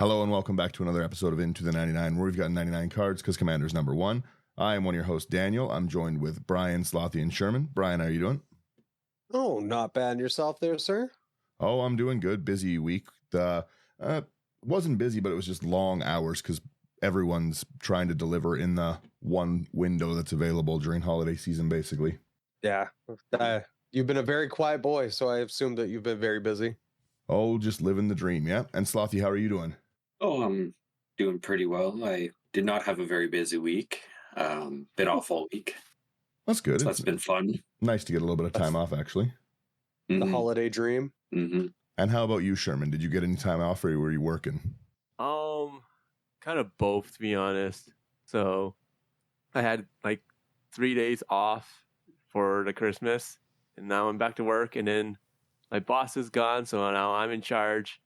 Hello and welcome back to another episode of Into the 99, where we've got 99 cards because Commander's number one. I am one of your hosts, Daniel. I'm joined with Brian, Slothy, and Sherman. Brian, how are you doing? Oh, not bad. Yourself there, sir? Oh, I'm doing good. Busy week. Wasn't busy, but it was just long hours because everyone's trying to deliver in the one window that's available during holiday season, basically. Yeah. You've been a very quiet boy, so I assume that you've been very busy. Oh, just living the dream, yeah. And Slothy, how are you doing? Oh, I'm doing pretty well. I did not have a very busy week. Been off all week. That's good. So that's been fun. Nice to get a little bit of time off, actually. The holiday dream. Mm-hmm. And how about you, Sherman? Did you get any time off, or were you working? Kind of both, to be honest. So I had like 3 days off for the Christmas, and now I'm back to work, and then my boss is gone, so now I'm in charge.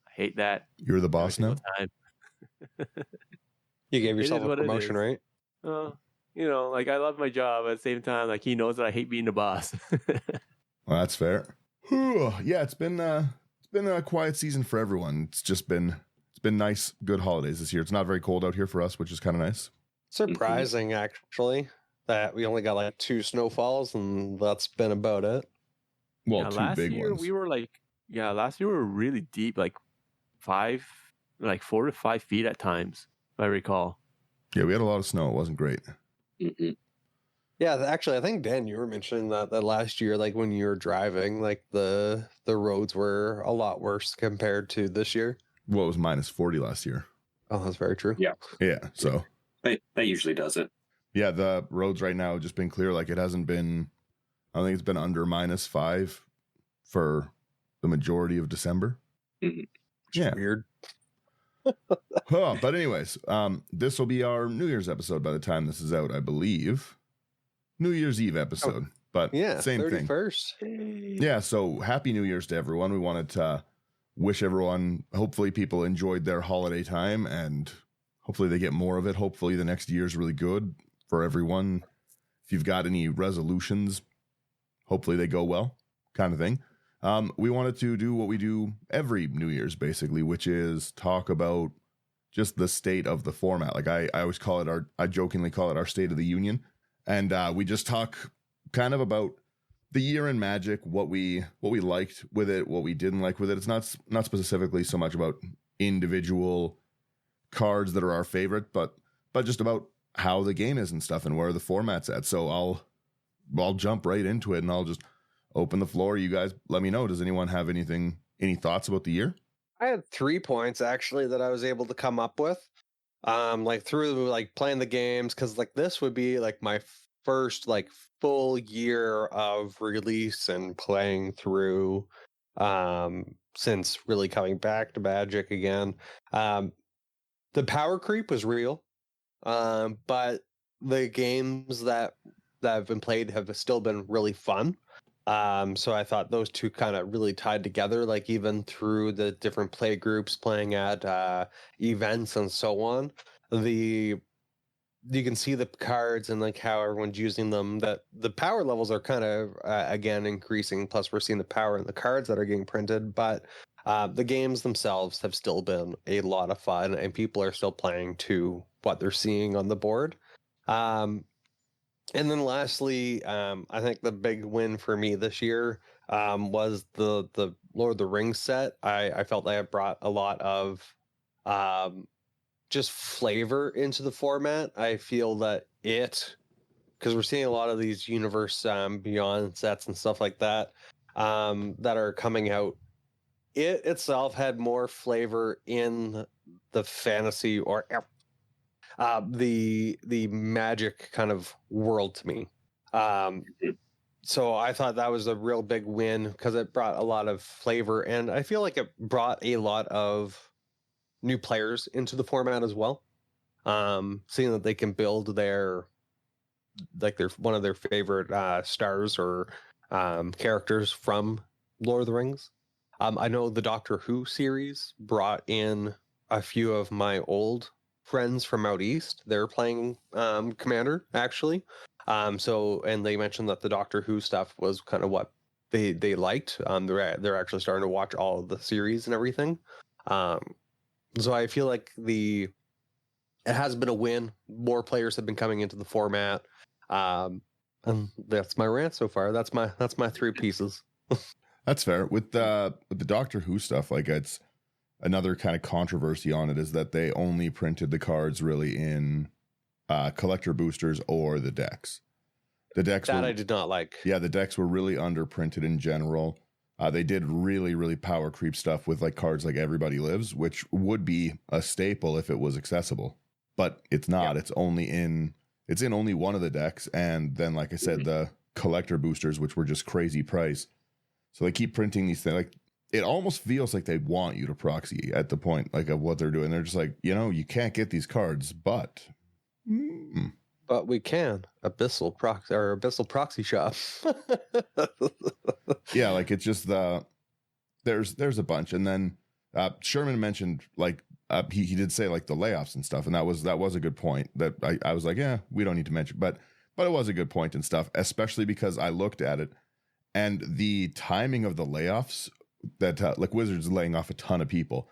I hate that. You're the boss now? You gave yourself a promotion, right? Like I love my job. At the same time, like he knows that I hate being the boss. Well, that's fair. Yeah, it's been a quiet season for everyone. It's been nice, good holidays this year. It's not very cold out here for us, which is kind of nice. Surprising, actually, that we only got like 2 snowfalls, and that's been about it. Well, yeah, 2 last big year ones. Last year we were really deep, like 4 to 5 feet at times, if I recall. Yeah, we had a lot of snow. It wasn't great. Mm-hmm. Yeah, actually, I think, Dan, you were mentioning that last year, like when you were driving, like the roads were a lot worse compared to this year. Well, it was minus 40 last year. Oh, that's very true. Yeah. Yeah, so. That usually does it. Yeah, the roads right now have just been clear. Like it hasn't been, I think it's been under minus 5 for the majority of December. Mm-hmm. Yeah. Weird. But anyways, this will be our New Year's episode by the time this is out, I believe. New Year's Eve episode, but yeah, same 31st. thing. Yeah, so happy New Year's to everyone. We wanted to wish everyone, hopefully people enjoyed their holiday time and hopefully they get more of it. Hopefully the next year is really good for everyone. If you've got any resolutions, hopefully they go well, kind of thing. We wanted to do what we do every New Year's, basically, which is talk about just the state of the format. Like I always call it I jokingly call it our State of the Union. And we just talk kind of about the year in Magic, what we liked with it, what we didn't like with it. It's not specifically so much about individual cards that are our favorite, but just about how the game is and stuff and where the format's at. So I'll jump right into it and I'll just open the floor. You guys let me know. Does anyone have any thoughts about the year? I had 3 points actually that I was able to come up with. Through playing the games, because this would be like my first full year of release and playing through since really coming back to Magic again. The power creep was real, but the games that have been played have still been really fun. So I thought those two kind of really tied together, even through the different play groups playing at events and so on. You can see the cards and how everyone's using them, that the power levels are kind of again increasing. Plus we're seeing the power in the cards that are getting printed, but the games themselves have still been a lot of fun and people are still playing to what they're seeing on the board. And then lastly, I think the big win for me this year was the Lord of the Rings set. I felt like I brought a lot of just flavor into the format. I feel that because we're seeing a lot of these Universe Beyond sets and stuff like that that are coming out. It itself had more flavor in the fantasy or the Magic kind of world to me. So I thought that was a real big win because it brought a lot of flavor, and I feel like it brought a lot of new players into the format as well. Seeing that they can build their one of their favorite stars or characters from Lord of the Rings. I know the Doctor Who series brought in a few of my old friends from out east. They're playing Commander, actually. And they mentioned that the Doctor Who stuff was kind of what they liked. They're actually starting to watch all of the series and everything. So I feel like it has been a win. More players have been coming into the format. And that's my rant so far. That's my 3 pieces. That's fair. With the Doctor Who stuff, like it's another kind of controversy on it is that they only printed the cards really in collector boosters or the decks. The decks I did not like. Yeah, the decks were really underprinted in general. They did really, really power creep stuff with like cards like Everybody Lives, which would be a staple if it was accessible, but it's not. Yeah. It's in only one of the decks, and then like I said, the collector boosters, which were just crazy price. So they keep printing these things. Like it almost feels like they want you to proxy at the point like of what they're doing. They're just like, you can't get these cards, but we can Abyssal proxy shop. Yeah, like it's just there's a bunch, and then Sherman mentioned like he did say like the layoffs and stuff, and that was a good point that I was like, yeah, we don't need to mention, but it was a good point and stuff, especially because I looked at it and the timing of the layoffs that like Wizards is laying off a ton of people,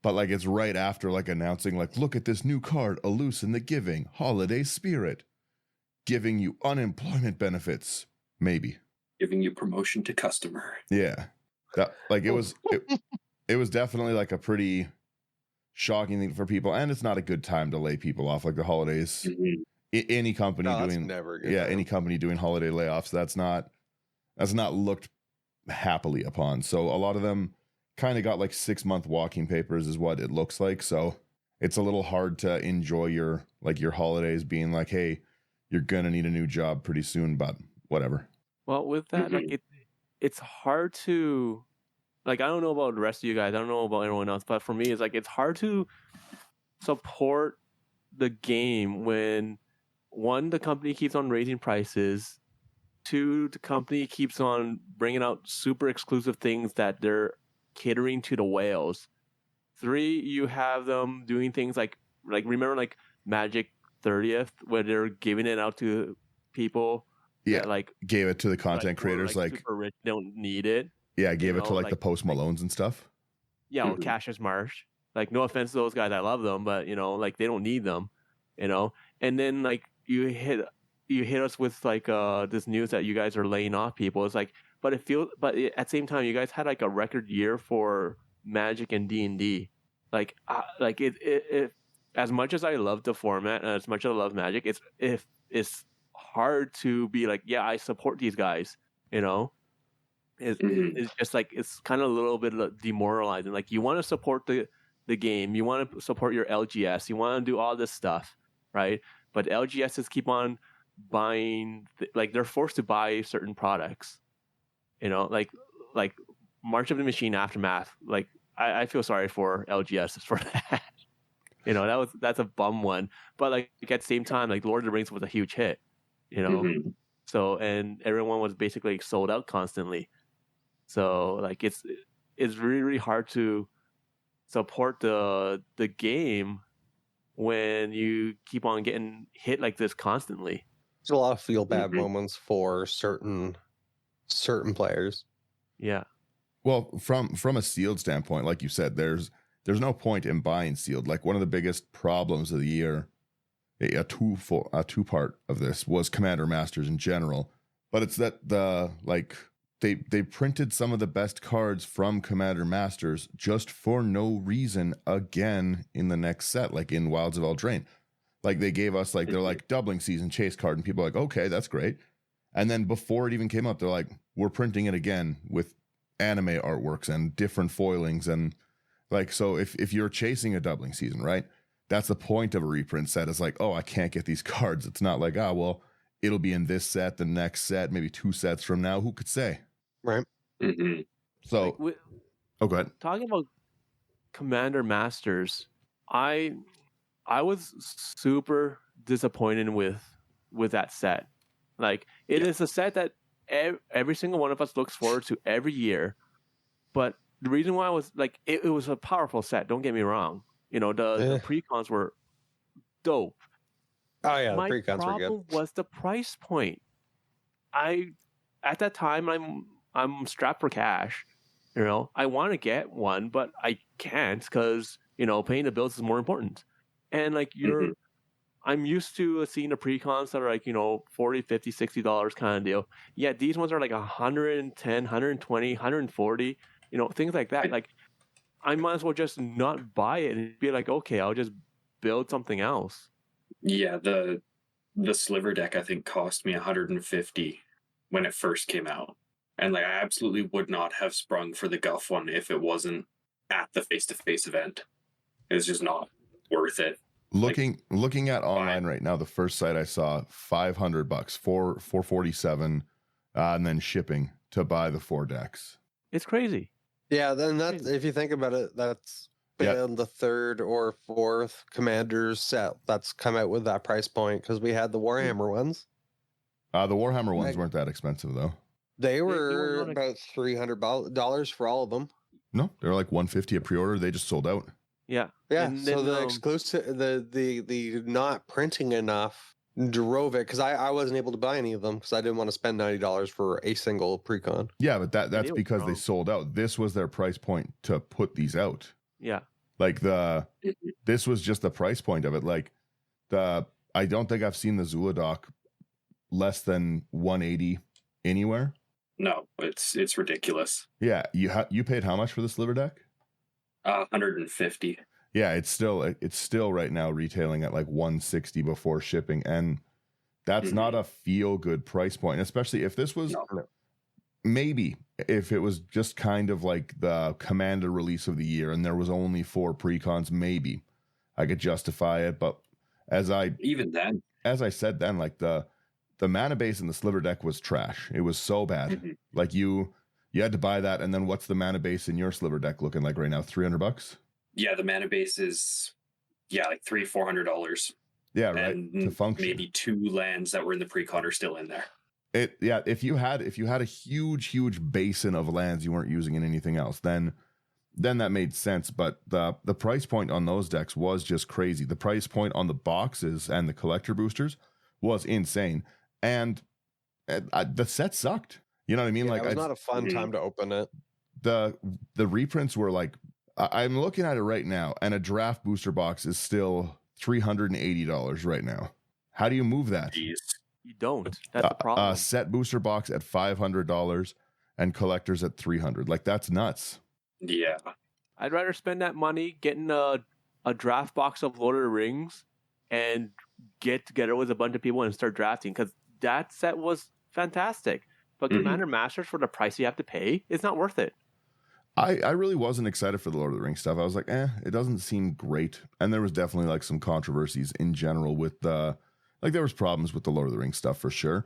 but like it's right after like announcing like, look at this new card, A Loose in the Giving, Holiday Spirit, giving you unemployment benefits, maybe giving you promotion to customer. Yeah, that like it was definitely like a pretty shocking thing for people, and it's not a good time to lay people off like the holidays. Any company doing any company doing holiday layoffs, that's not looked happily upon. So a lot of them kind of got like 6-month walking papers is what it looks like. So it's a little hard to enjoy your holidays being like, hey, you're gonna need a new job pretty soon, but whatever. Well, with that, like it's hard to, like, I don't know about the rest of you guys, I don't know about everyone else, but for me, it's like it's hard to support the game when, one, the company keeps on raising prices, 2, the company keeps on bringing out super exclusive things that they're catering to the whales, 3, you have them doing things like remember like Magic 30th where they're giving it out to people. Yeah, that, like, gave it to the content creators, like super rich, don't need it. Yeah, gave it to like the Post Malones and stuff. Yeah, or Cassius Marsh. Like, no offense to those guys, I love them, but like they don't need them. And then like you hit us with like this news that you guys are laying off people. It's like, but at the same time, you guys had like a record year for Magic and D&D. Like it as much as I love the format and as much as I love Magic, it's hard to be like, yeah, I support these guys. It's just like it's kind of a little bit demoralizing. Like, you want to support the game, you want to support your LGS, you want to do all this stuff, right? But LGSs keep on buying, like they're forced to buy certain products. Like March of the Machine Aftermath. Like I feel sorry for LGSs for that. That's a bum one. But like at the same time, like Lord of the Rings was a huge hit. So, and everyone was basically sold out constantly. So like it's really, really hard to support the game when you keep on getting hit like this constantly. There's a lot of feel bad moments for certain players. Yeah. Well, from a sealed standpoint, like you said, there's no point in buying sealed. Like one of the biggest problems of the year, a two-part of this was Commander Masters in general, but it's that they printed some of the best cards from Commander Masters just for no reason again in the next set, like in Wilds of Eldraine. Like they gave us like, they're like doubling season chase card, and people are like, okay, that's great. And then before it even came up, they're like, we're printing it again with anime artworks and different foilings. And like, so if you're chasing a doubling season, right? That's the point of a reprint set. Is like, oh, I can't get these cards. It's not like, well, it'll be in this set, the next set, maybe 2 sets from now. Who could say? Right. So, go ahead. Talking about Commander Masters, I was super disappointed with that set. Like, it is a set that every single one of us looks forward to every year. But the reason why I was like, it was a powerful set. Don't get me wrong. The pre-cons were dope. Oh yeah, my the pre-cons were good. problem was the price point. At that time I'm strapped for cash. I want to get one, but I can't because paying the bills is more important. And like I'm used to seeing the pre-cons that are like, $40, $50, $60 kind of deal. Yeah, these ones are like 110, 120, 140, things like that. Like, I might as well just not buy it and be like, okay, I'll just build something else. Yeah, the sliver deck I think cost me 150 when it first came out. And like I absolutely would not have sprung for the Guff one if it wasn't at the face-to-face event. It's just not worth it. Looking at online right now, the first site I saw $500, 447, and then shipping to buy the 4 decks. It's crazy. Yeah, then that's, if you think about it, that's been the 3rd or 4th Commander's set that's come out with that price point, because we had the Warhammer ones. The Warhammer ones weren't that expensive though. They were about $300 for all of them. No, they were like $150 a pre-order. They just sold out. Yeah. Yeah. And So then, the exclusive, the not printing enough drove it, because I wasn't able to buy any of them because I didn't want to spend $90 for a single pre-con. Yeah, but that's because they sold out. This was their price point to put these out. Yeah. Like this was just the price point of it. Like I don't think I've seen the Zula doc less than 180 anywhere. No, it's ridiculous. Yeah, you paid how much for the sliver deck? 150. Yeah, it's still right now retailing at like 160 before shipping, and that's not a feel good price point, especially if this was maybe if it was just kind of like the Commander release of the year and there was only 4 pre-cons, maybe I could justify it. But as I said then, like the mana base in the sliver deck was trash. It was so bad. Like you had to buy that, and then what's the mana base in your sliver deck looking like right now? $300? Yeah, the mana base is like $300-$400. Yeah, right. And to function. Maybe 2 lands that were in the pre-con are still in there. If you had a huge basin of lands you weren't using in anything else, then that made sense. But the price point on those decks was just crazy. The price point on the boxes and the collector boosters was insane, and the set sucked. You know what I mean? Yeah, like it was not a fun time to open it. The reprints were like, I'm looking at it right now, and a draft booster box is still $380 right now. How do you move that? Jeez. You don't. That's the problem. Set booster box at $500 and collectors at $300. Like, that's nuts. Yeah. I'd rather spend that money getting a draft box of Lord of the Rings and get together with a bunch of people and start drafting, because that set was fantastic. But Commander Masters, for the price you have to pay, it's not worth it. I really wasn't excited for the Lord of the Rings stuff. I was like, it doesn't seem great. And there was definitely like some controversies in general with there was problems with the Lord of the Rings stuff for sure.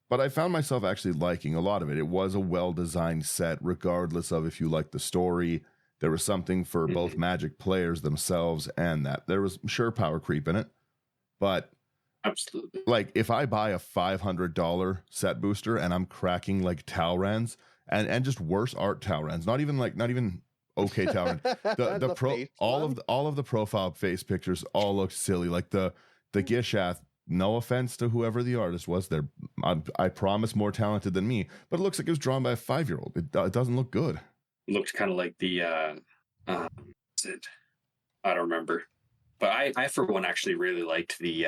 But I found myself actually liking a lot of it. It was a well-designed set, regardless of if you like the story. There was something for both Magic players themselves, and that there was sure power creep in it. But absolutely, like if I buy a $500 set booster and I'm cracking like Talrans and just worse art Talrans, not even okay Talrans. All of the profile face pictures all look silly. Like the Gishath, no offense to whoever the artist was, I promise more talented than me, but it looks like it was drawn by a 5-year-old. It doesn't look good. It looked kind of like the I don't remember, but I for one actually really liked the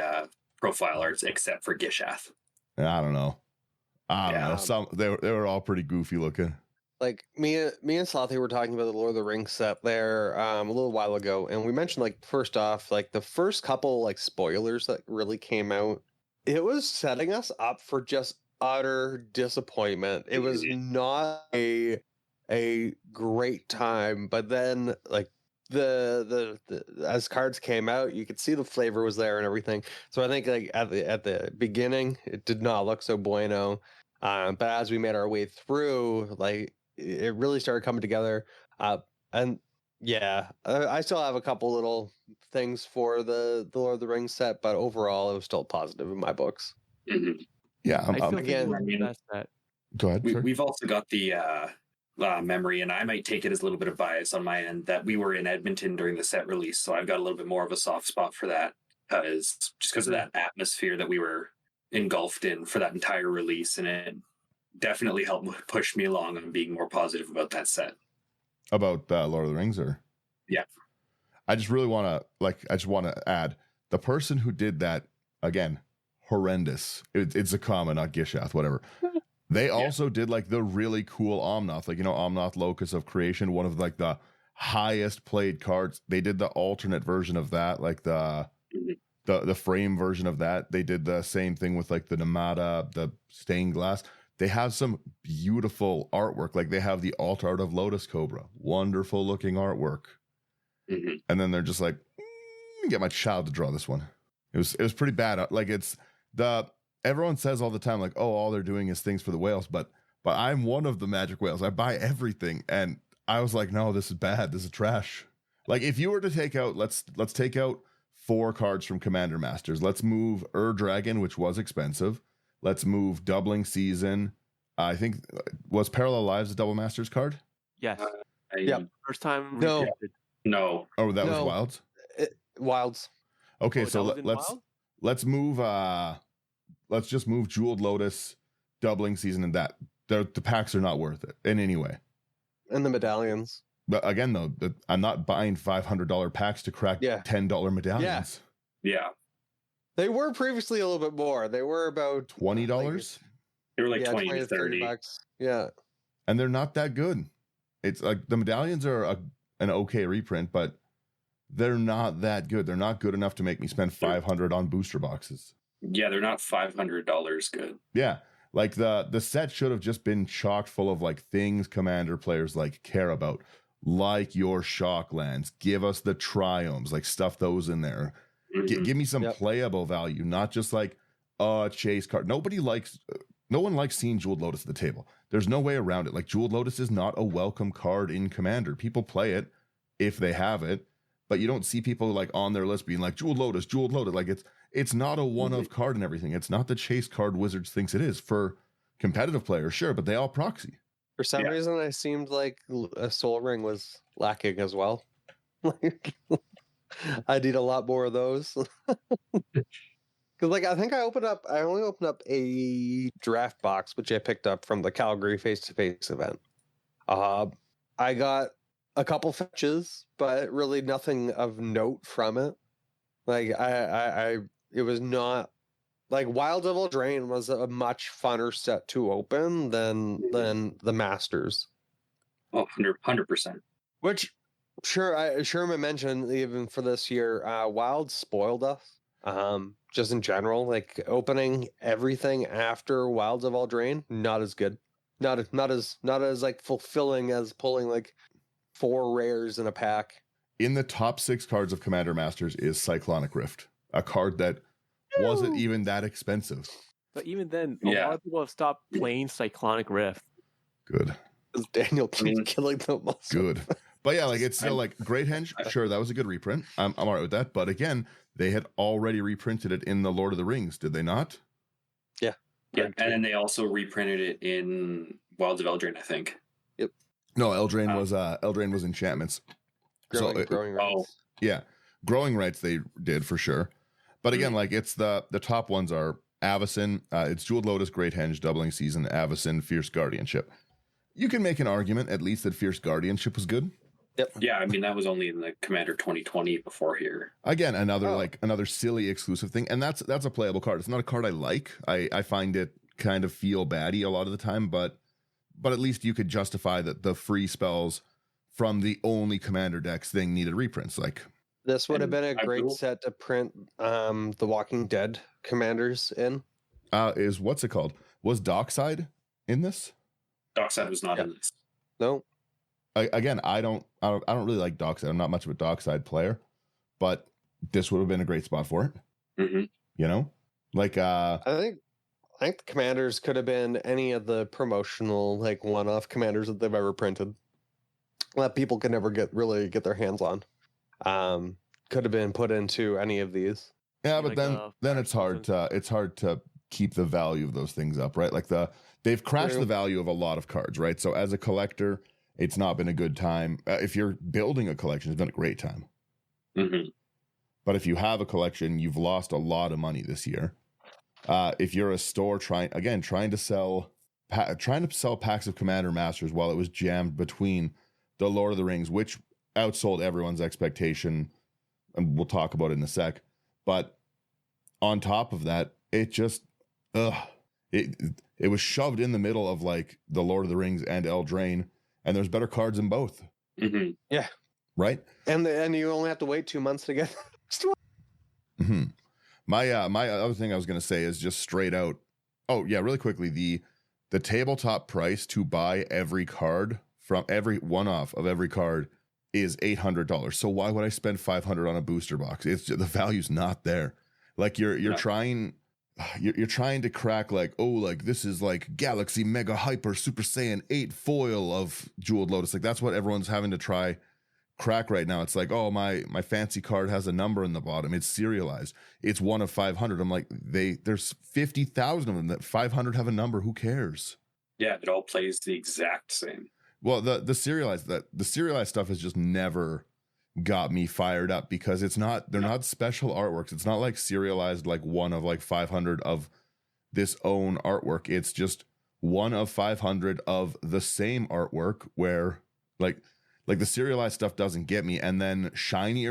profile arts, except for Gishath. I don't know. Some they were all pretty goofy looking. Like me and Slothy were talking about the Lord of the Rings set there a little while ago, and we mentioned like first off, like the first couple like spoilers that really came out, it was setting us up for just utter disappointment. It was not a great time, but then like the as cards came out, you could see the flavor was there and everything. So I think like at the beginning, it did not look so bueno. But as we made our way through, like it really started coming together. And yeah, I still have a couple little things for the Lord of the Rings set, but overall, it was still positive in my books. Yeah, go ahead. We've also got the memory, and I might take it as a little bit of bias on my end, that we were in Edmonton during the set release, so I've got a little bit more of a soft spot for that, because of that atmosphere that we were engulfed in for that entire release, and it definitely helped push me along on being more positive about that set. About Lord of the Rings, or yeah, I just really want to add the person who did that, again, horrendous. It's Zakama, not Gishath, whatever. They also did like the really cool Omnath, like, Omnath Locus of Creation, one of like the highest played cards. They did the alternate version of that, like the frame version of that. They did the same thing with like the Namada, the stained glass. They have some beautiful artwork. Like they have the alt art of Lotus Cobra, wonderful looking artwork. And then they're just like, get my child to draw this one. It was pretty bad. Like everyone says all the time, like, oh, all they're doing is things for the whales, but I'm one of the Magic whales. I buy everything, and I was like, no, this is bad. This is trash. Like if you were to take out, let's take out 4 cards from Commander Masters. Let's move Dragon, which was expensive. Let's move Doubling Season. I think was Parallel Lives a Double Masters card? Yes. Yep. First time. No. Rejected. No. Oh, that was Wilds. Wilds. Okay, Oh, so that was in Wild? let's move. Let's just move Jeweled Lotus, Doubling Season, and that. The packs are not worth it in any way. And the medallions. But again, though, I'm not buying $500 packs to crack $10 medallions. Yeah. They were previously a little bit more. They were about $20. They were like 20 20 to 30. bucks. Yeah. And they're not that good. It's like the medallions are an okay reprint, but they're not that good. They're not good enough to make me spend $500 on booster boxes. Yeah, they're not $500 good. Yeah. Like the set should have just been chock full of like things Commander players like care about, like your shock lands. Give us the triomes, like stuff those in there. Give me some playable value, not just like a chase card. No one likes seeing Jeweled Lotus at the table. There's no way around it. Like Jeweled Lotus is not a welcome card in Commander. People play it if they have it, but you don't see people like on their list being like Jeweled Lotus. Like it's not a one-of card and everything. It's not the chase card Wizards thinks it is. For competitive players, sure, but they all proxy. For some reason, I seemed like a Soul Ring was lacking as well. I need a lot more of those. Because I think I only opened up a draft box, which I picked up from the Calgary face-to-face event. I got a couple fetches, but really nothing of note from it. Like it was not like Wild Devil Drain was a much funner set to open than the Masters. Oh, 100%. Which Sherman mentioned even for this year, Wild spoiled us. Just in general, like opening everything after Wilds of Eldraine, not as good. Not as like fulfilling as pulling like 4 rares in a pack. In the top 6 cards of Commander Masters is Cyclonic Rift, a card that wasn't even that expensive. But even then, a lot of people have stopped playing Cyclonic Rift. Good. Because Daniel keeps killing them. Also. Good. But yeah, like it's still like Great Henge. Sure, that was a good reprint. I'm all right with that. But again, they had already reprinted it in the Lord of the Rings, did they not? Yeah. Yeah, and then they also reprinted it in Wilds of Eldraine, I think. Yep. No, Eldraine was enchantments. Growing rights. Yeah, growing rights they did for sure. But again, like it's the top ones are Avacyn, it's Jeweled Lotus, Great Henge, Doubling Season, Avacyn, Fierce Guardianship. You can make an argument at least that Fierce Guardianship was good. Yep. Yeah, I mean that was only in the Commander 2020 before here. Again, another silly exclusive thing, and that's a playable card. It's not a card I like. I find it kind of feel baddie a lot of the time, but at least you could justify that the free spells from the only Commander decks thing needed reprints. Like this would have been a great set to print the Walking Dead commanders in. Is what's it called? Was Dockside in this? Dockside was not in this. No. Again, I don't really like Dockside. I'm not much of a Dockside player, but this would have been a great spot for it. Mm-hmm. You know, like I think the commanders could have been any of the promotional like one-off commanders that they've ever printed that people could never get their hands on. Could have been put into any of these. Yeah, but then it's hard to keep the value of those things up, right? Like they've crashed the value of a lot of cards, right? So as a collector, it's not been a good time. If you're building a collection, it's been a great time. Mm-hmm. But if you have a collection, you've lost a lot of money this year. If you're a store trying to sell packs of Commander Masters while it was jammed between the Lord of the Rings, which outsold everyone's expectation, and we'll talk about it in a sec. But on top of that, it just, it was shoved in the middle of like the Lord of the Rings and Eldraine, and there's better cards in both. Mm-hmm. Yeah. Right? And you only have to wait 2 months to get the next one. Mm-hmm. My other thing I was going to say is just straight out. Oh yeah, really quickly, the tabletop price to buy every card from every one-off of every card is $800. So why would I spend $500 on a booster box? It's the value's not there. Like you're trying to crack like, oh, like this is like Galaxy Mega Hyper Super Saiyan 8 foil of Jeweled Lotus. Like that's what everyone's having to try crack right now. It's like, oh, my fancy card has a number in the bottom. It's serialized. It's 1 of 500. I'm like, there's 50,000 of them. That 500 have a number. Who cares? Yeah, it all plays the exact same. Well, the serialized stuff has just never got me fired up because they're not special artworks. It's not like serialized like 1 of like 500 of this own artwork. It's just 1 of 500 of the same artwork where like the serialized stuff doesn't get me, and then shiny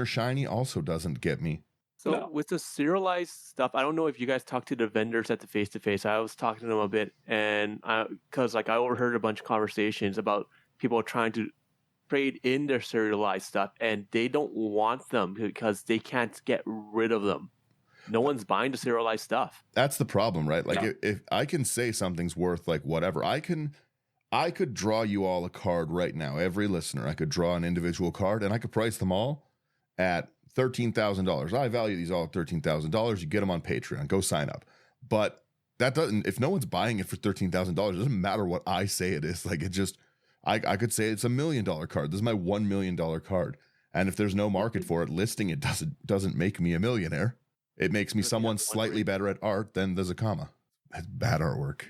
also doesn't get me. So with the serialized stuff, I don't know if you guys talked to the vendors at the face-to-face. I was talking to them a bit, and because like I overheard a bunch of conversations about people trying to trade in their serialized stuff, and they don't want them because they can't get rid of them. No one's buying the serialized stuff. That's the problem, right? Like if I can say something's worth like whatever, I could draw you all a card right now. Every listener, I could draw an individual card, and I could price them all at $13,000. I value these all at $13,000. You get them on Patreon. Go sign up. But that doesn't. If no one's buying it for $13,000, it doesn't matter what I say it is. Like it just, I could say it's $1 million card. This is my $1 million card. And if there's no market for it, listing it doesn't make me a millionaire. It makes me someone slightly better at art than the Zakama. That's bad artwork.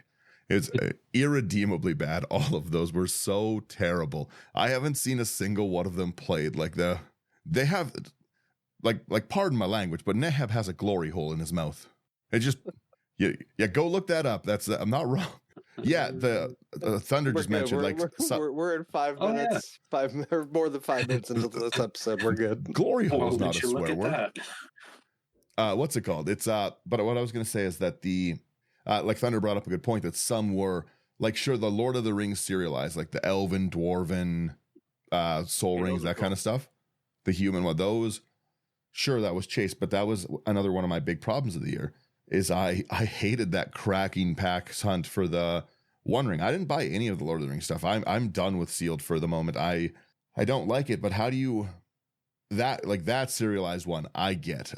It's irredeemably bad. All of those were so terrible. I haven't seen a single one of them played. Like they have, like pardon my language, but Neheb has a glory hole in his mouth. It just, yeah, go look that up. I'm not wrong. Yeah, the Thunder just mentioned we're in 5 minutes, or more than 5 minutes into this episode. We're good. Glory hole is not a swear word. What's it called? It's but what I was going to say is that the like Thunder brought up a good point that some were like, sure, the Lord of the Rings serialized, like the Elven, Dwarven, Soul Rings, that kind of stuff. The human one, those, sure, that was chased, but that was another one of my big problems of the year. Is I hated that cracking packs hunt for the One Ring. I didn't buy any of the Lord of the Rings stuff. I'm done with sealed for the moment. I don't like it, but how do you that serialized one? I get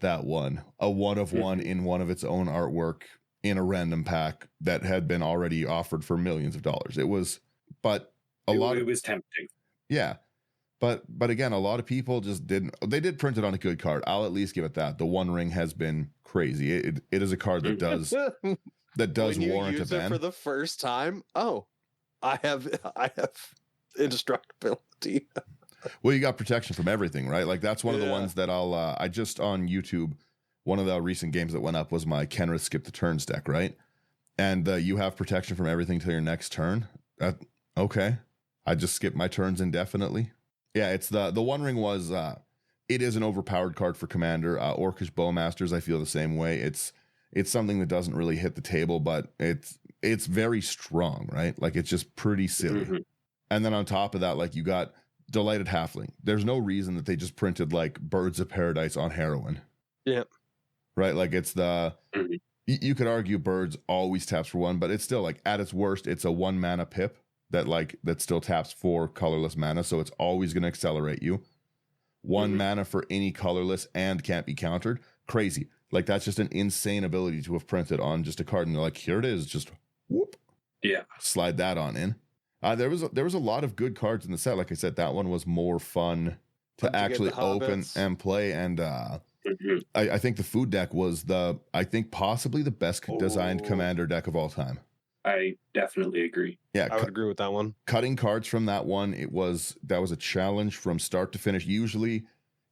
that one, a 1 of 1 in one of its own artwork in a random pack that had been already offered for millions of dollars. It was, but it was tempting. Yeah. But again, a lot of people just didn't. They did print it on a good card. I'll at least give it that. The One Ring has been crazy. It is a card that does when warrant use a ban. It for the first time, I have indestructibility. Well, you got protection from everything, right? Like that's one of the ones that I just on YouTube. One of the recent games that went up was my Kenrith Skip the Turns deck, right? And you have protection from everything till your next turn. Okay, I just skip my turns indefinitely. Yeah, it's the One Ring was it is an overpowered card for Commander. Orcish Bowmasters, I feel the same way. It's something that doesn't really hit the table, but it's very strong, right? Like it's just pretty silly. Mm-hmm. And then on top of that, like you got Delighted Halfling. There's no reason that they just printed like Birds of Paradise on heroin. Yeah. Right? Like it's you could argue Birds always taps for 1, but it's still like at its worst, it's a 1 mana pip that still taps 4 colorless mana, so it's always going to accelerate you. 1 mana for any colorless and can't be countered. Crazy. Like that's just an insane ability to have printed on just a card, and they're like, here it is, just whoop. Yeah. Slide that on in. There was a lot of good cards in the set. Like I said, that one was more fun to actually open and play. And I think the food deck was possibly the best designed Commander deck of all time. I definitely agree. Yeah, I would agree with that one. Cutting cards from that one, that was a challenge from start to finish. Usually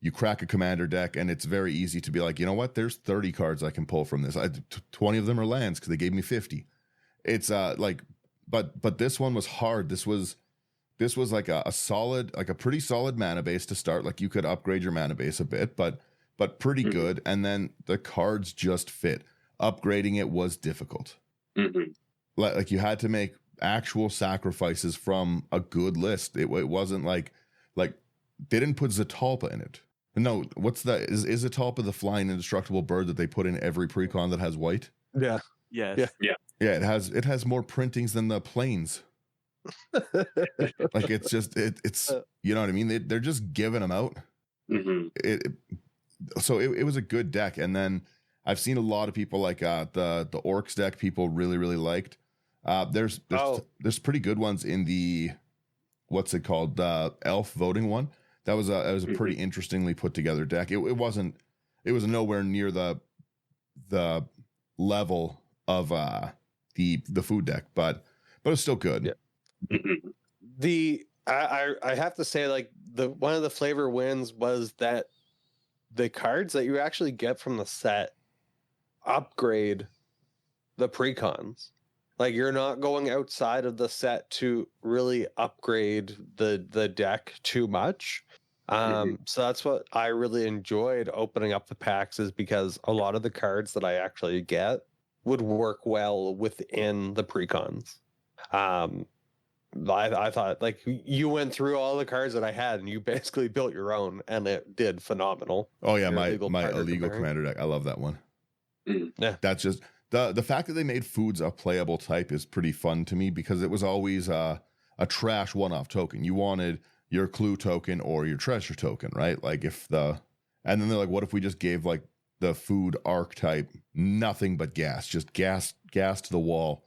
you crack a Commander deck and it's very easy to be like, you know what, there's 30 cards I can pull from this. 20 of them are lands because they gave me 50. It's but this one was hard. This this was like a solid, like a pretty solid mana base to start. Like you could upgrade your mana base a bit, but pretty good. And then the cards just fit. Upgrading it was difficult. Like you had to make actual sacrifices from a good list. It wasn't like they didn't put Zatalpa in it. No, what's that? Is Zatalpa the flying indestructible bird that they put in every precon that has white? Yeah. Yes. Yeah. Yeah, it has more printings than the planes. Like it's just it's you know what I mean? They're just giving them out. So it was a good deck. And then I've seen a lot of people like the Orcs deck people really liked. There's pretty good ones in the what's it called, the Elf voting one. That was a pretty interestingly put together deck. It was nowhere near the level of the food deck, but it's still good. Yeah. I have to say, like, one of the flavor wins was that the cards that you actually get from the set upgrade the precons. Like, you're not going outside of the set to really upgrade the deck too much. So that's what I really enjoyed opening up the packs, is because a lot of the cards that I actually get would work well within the precons. I thought, like, you went through all the cards that I had and you basically built your own, and it did phenomenal. Oh yeah, my illegal commander deck. I love that one. Yeah. That's just the fact that they made foods a playable type is pretty fun to me, because it was always a trash one-off token. You wanted your clue token or your treasure token, right? Like and then they're like, what if we just gave like the food archetype nothing but gas, just gas to the wall,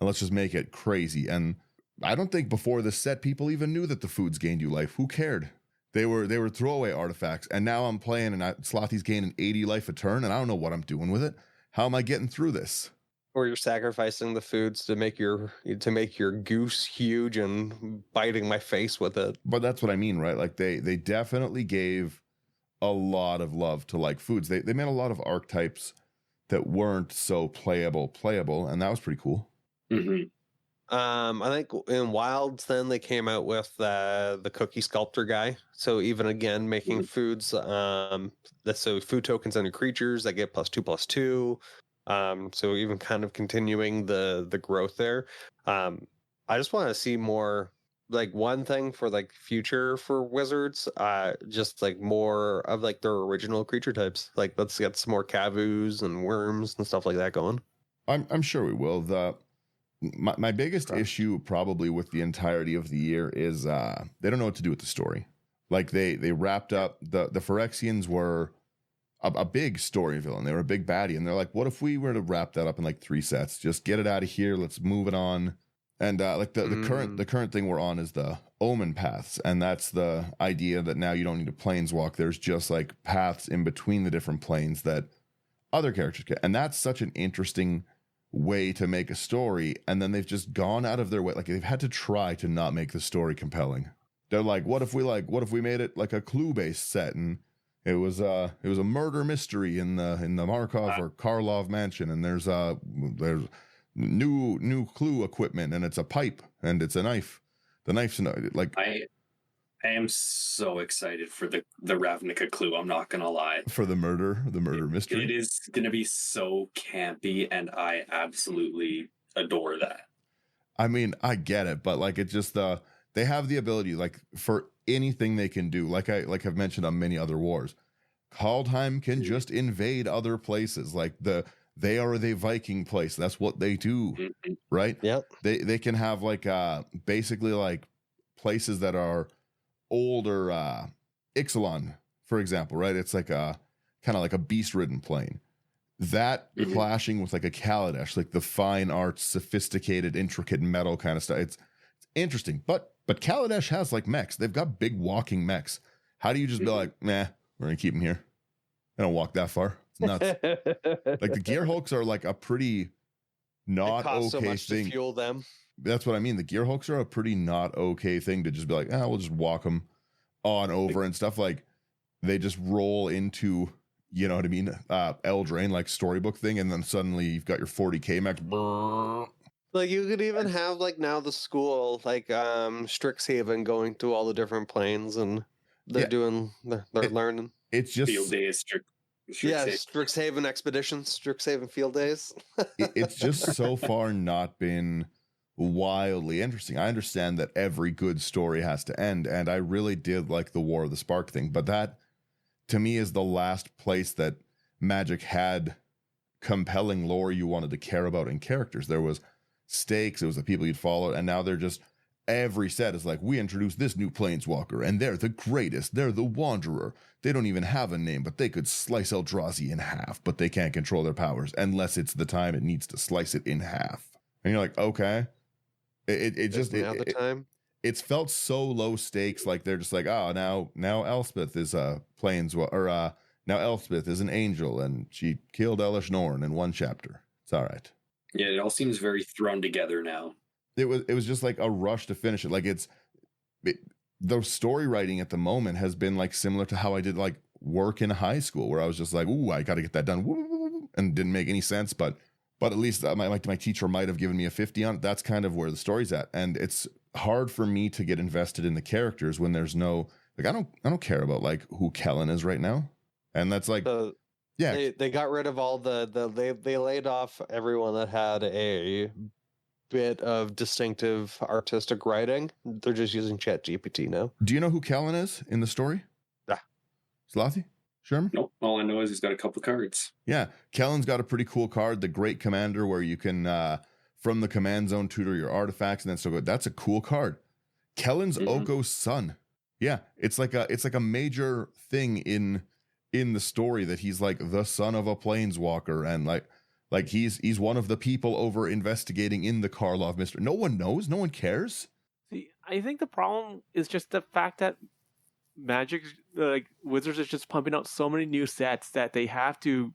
and let's just make it crazy. And I don't think before this set people even knew that the foods gained you life. Who cared? They were throwaway artifacts. And now I'm playing and Slothy's gaining 80 life a turn, and I don't know what I'm doing with it. How am I getting through this? Or you're sacrificing the foods to make your goose huge and biting my face with it. But that's what I mean, right? Like they definitely gave a lot of love to like foods. They made a lot of archetypes that weren't so playable, and that was pretty cool. I think in Wilds then they came out with the cookie sculptor guy. So even again making foods, so food tokens on your creatures that get +2/+2. So even kind of continuing the growth there. I just want to see more, like, one thing for like future for Wizards, just like more of like their original creature types. Like, let's get some more Kavus and worms and stuff like that going. I'm sure we will. My biggest issue probably with the entirety of the year is they don't know what to do with the story. Like they wrapped up the Phyrexians were a big story villain. They were a big baddie, and they're like, what if we were to wrap that up in like 3 sets? Just get it out of here. Let's move it on. And like the current thing we're on is the Omen paths, and that's the idea that now you don't need to planeswalk. There's just like paths in between the different planes that other characters get, and that's such an interesting way to make a story. And then they've just gone out of their way. Like they've had to try to not make the story compelling. They're like, what if we made it like a clue based set, and it was a murder mystery in the Markov or Karlov mansion, and there's new clue equipment, and it's a pipe and it's a knife. The knife's like I am so excited for the Ravnica clue. I'm not gonna lie. For the murder mystery. It is gonna be so campy, and I absolutely adore that. I mean, I get it, but like it's just they have the ability, like, for anything they can do. Like I've mentioned on many other wars, Kaldheim can just invade other places. Like they are the Viking place. That's what they do, right? Yep. They can have like basically like places that are older, Ixalan, for example, right? It's like a kind of like a beast-ridden plane. That clashing with like a Kaladesh, like the fine arts, sophisticated, intricate metal kind of stuff. It's interesting, but Kaladesh has like mechs. They've got big walking mechs. How do you just be like, nah, we're gonna keep them here? They don't walk that far. It's nuts. Like the Gear Hulks are like a pretty not okay so much thing. to fuel them. That's what I mean. The Gear Hulks are a pretty not okay thing to just be like, we'll just walk them on over and stuff. Like they just roll into, you know what I mean, Eldraine, like storybook thing, and then suddenly you've got your 40k mech. Like you could even have like now the school like Strixhaven going to all the different planes and they're It- learning. It's just Field days, Yeah, Strixhaven expeditions, Strixhaven field days. it's just so far not been wildly interesting. I understand that every good story has to end, and I really did like the War of the Spark thing, but that to me is the last place that Magic had compelling lore you wanted to care about in characters. There was stakes, it was the people you'd follow, and now they're just every set is like, we introduced this new planeswalker, and they're the greatest. They're the Wanderer. They don't even have a name, but they could slice Eldrazi in half, but they can't control their powers unless it's the time it needs to slice it in half. And you're like, okay. It's felt so low stakes, like they're just like, oh, now Elspeth is a now Elspeth is an angel, and she killed Elish Norn in one chapter. It's all right. Yeah, it all seems very thrown together now. It was just like a rush to finish it. Like the story writing at the moment has been like similar to how I did like work in high school, where I was just like, ooh, I got to get that done, and didn't make any sense, but at least my teacher might have given me a 50 on it. That's kind of where the story's at, and it's hard for me to get invested in the characters when there's no like I don't care about like who Kellen is right now, and that's like yeah, they got rid of all they laid off everyone that had a bit of distinctive artistic writing. They're just using ChatGPT now. Do you know who Kellen is in the story? Yeah. Slothy? Sherman? Nope. All I know is he's got a couple cards. Yeah. Kellen's got a pretty cool card, the Great Commander, where you can, from the command zone, tutor your artifacts and then still go. That's a cool card. Kellen's Oko's son. Yeah. It's like a major thing in the story that he's like the son of a planeswalker, and like he's one of the people over investigating in the Karlov mystery. No one knows. No one cares. See, I think the problem is just the fact that Magic, like Wizards, is just pumping out so many new sets that they have to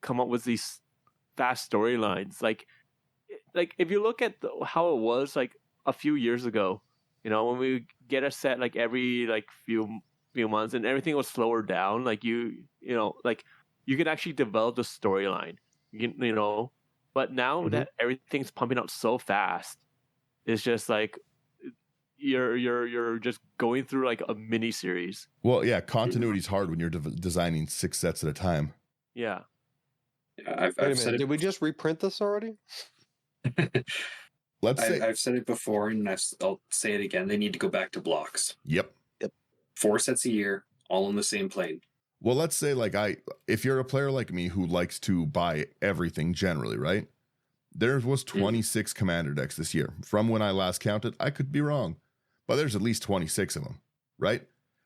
come up with these fast storylines. Like if you look at how it was like a few years ago, when we get a set like every like few months, and everything was slower down. Like you could actually develop the storyline. But now that everything's pumping out so fast, it's just like you're just going through like a mini series. Well, yeah, continuity's hard when you're designing 6 sets at a time. Yeah. I've said it. Did we just reprint this already? I've said it before, and I'll say it again. They need to go back to blocks. Yep. 4 sets a year, all on the same plane. Well, let's say like if you're a player like me who likes to buy everything generally, right? There was 26 commander decks this year. From when I last counted, I could be wrong, but there's at least 26 of them, right?